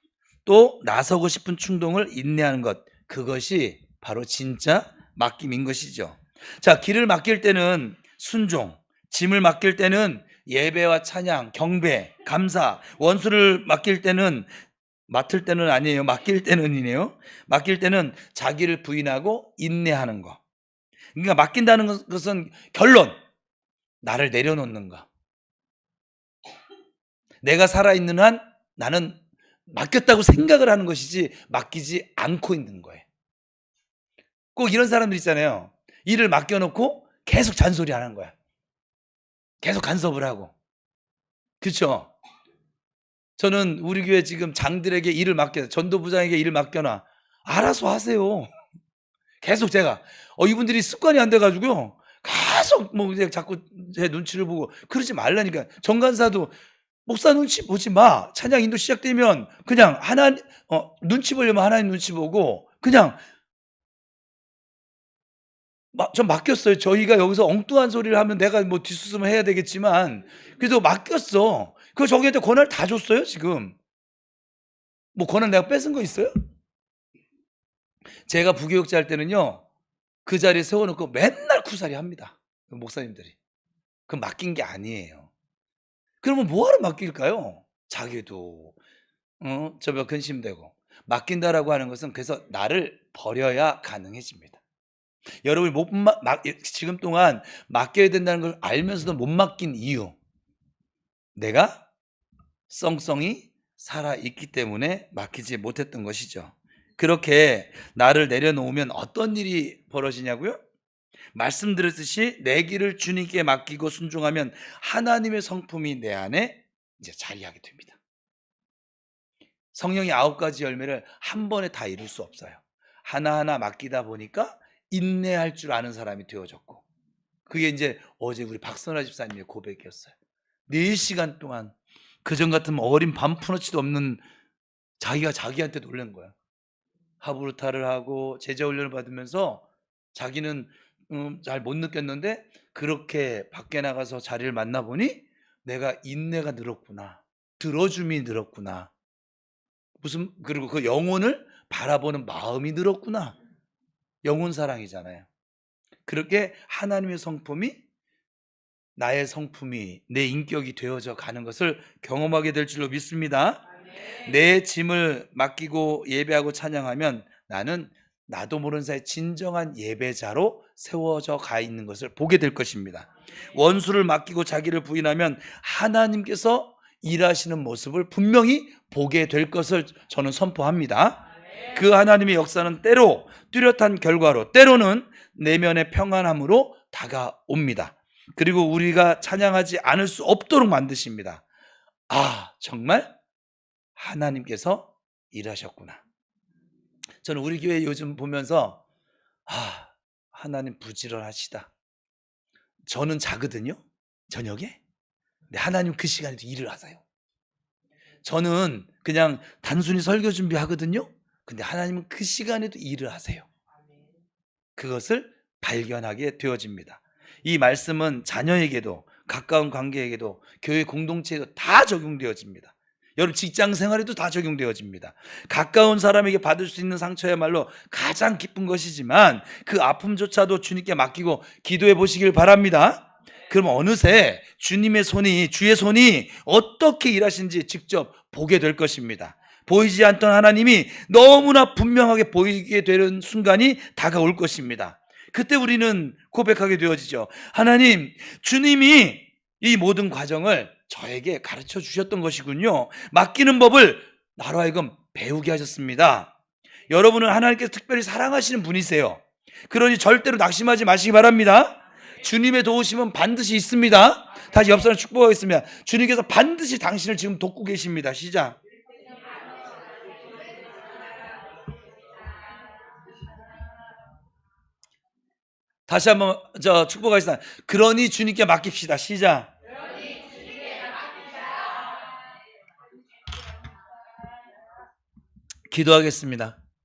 또 나서고 싶은 충동을 인내하는 것, 그것이 바로 진짜 맡김인 것이죠. 자, 길을 맡길 때는 순종, 짐을 맡길 때는 예배와 찬양, 경배, 감사, 원수를 맡길 때는 아니에요. 맡길 때는이네요. 맡길 때는 자기를 부인하고 인내하는 거. 그러니까 맡긴다는 것은 결론, 나를 내려놓는 거. 내가 살아있는 한 나는 맡겼다고 생각을 하는 것이지 맡기지 않고 있는 거예요. 꼭 이런 사람들 있잖아요. 일을 맡겨놓고 계속 잔소리 하는 거야. 계속 간섭을 하고. 그렇죠? 저는 우리 교회 지금 장들에게 일을 전도부장에게 일을 맡겨놔. 알아서 하세요. 계속 제가 이분들이 습관이 안 돼가지고요. 계속 자꾸 제 눈치를 보고 그러지 말라니까. 정간사도 목사 눈치 보지 마. 찬양 인도 시작되면 그냥 눈치 보려면 하나님 눈치 보고 그냥 전 맡겼어요. 저희가 여기서 엉뚱한 소리를 하면 내가 뭐 뒷수습을 해야 되겠지만 그래도 맡겼어. 그 저기한테 권한을 다 줬어요 지금. 뭐 권한 내가 뺏은 거 있어요? 제가 부교육자 할 때는요. 그 자리에 세워놓고 맨날 쿠사리 합니다. 목사님들이. 그건 맡긴 게 아니에요. 그러면 뭐하러 맡길까요? 자기도 저몇 근심되고. 맡긴다라고 하는 것은 그래서 나를 버려야 가능해집니다. 여러분이 지금 동안 맡겨야 된다는 걸 알면서도 못 맡긴 이유, 내가 썽썽이 살아있기 때문에 맡기지 못했던 것이죠. 그렇게 나를 내려놓으면 어떤 일이 벌어지냐고요? 말씀드렸듯이 내 길을 주님께 맡기고 순종하면 하나님의 성품이 내 안에 이제 자리하게 됩니다. 성령의 9가지 열매를 한 번에 다 이룰 수 없어요. 하나하나 맡기다 보니까 인내할 줄 아는 사람이 되어졌고, 그게 이제 어제 우리 박선아 집사님의 고백이었어요. 4시간 동안 그전 같으면 어린 반푼어치도 없는 자기가 자기한테 놀란 거야. 하브루타를 하고 제자훈련을 받으면서 자기는 잘 못 느꼈는데 그렇게 밖에 나가서 자리를 만나보니 내가 인내가 늘었구나, 들어줌이 늘었구나, 그리고 그 영혼을 바라보는 마음이 늘었구나. 영혼 사랑이잖아요. 그렇게 하나님의 성품이 나의 성품이 내 인격이 되어져 가는 것을 경험하게 될 줄로 믿습니다. 내 짐을 맡기고 예배하고 찬양하면 나는 나도 모르는 사이 진정한 예배자로 세워져 가 있는 것을 보게 될 것입니다. 원수를 맡기고 자기를 부인하면 하나님께서 일하시는 모습을 분명히 보게 될 것을 저는 선포합니다. 그 하나님의 역사는 때로 뚜렷한 결과로, 때로는 내면의 평안함으로 다가옵니다. 그리고 우리가 찬양하지 않을 수 없도록 만드십니다. 아, 정말 하나님께서 일하셨구나. 저는 우리 교회 요즘 보면서 하나님 부지런하시다. 저는 자거든요, 저녁에. 근데 하나님 그 시간에도 일을 하세요. 저는 그냥 단순히 설교 준비하거든요. 근데 하나님은 그 시간에도 일을 하세요. 그것을 발견하게 되어집니다. 이 말씀은 자녀에게도, 가까운 관계에게도, 교회 공동체에도 다 적용되어집니다. 여러분 직장 생활에도 다 적용되어집니다. 가까운 사람에게 받을 수 있는 상처야말로 가장 기쁜 것이지만 그 아픔조차도 주님께 맡기고 기도해 보시길 바랍니다. 그럼 어느새 주님의 손이, 주의 손이 어떻게 일하시는지 직접 보게 될 것입니다. 보이지 않던 하나님이 너무나 분명하게 보이게 되는 순간이 다가올 것입니다. 그때 우리는 고백하게 되어지죠. 하나님, 주님이 이 모든 과정을 저에게 가르쳐 주셨던 것이군요. 맡기는 법을 나로 하여금 배우게 하셨습니다. 여러분은 하나님께서 특별히 사랑하시는 분이세요. 그러니 절대로 낙심하지 마시기 바랍니다. 주님의 도우심은 반드시 있습니다. 다시 옆 사람 축복하겠습니다. 주님께서 반드시 당신을 지금 돕고 계십니다. 시작. 다시 한번 축복하겠습니다. 그러니 주님께 맡깁시다. 시작. 기도하겠습니다.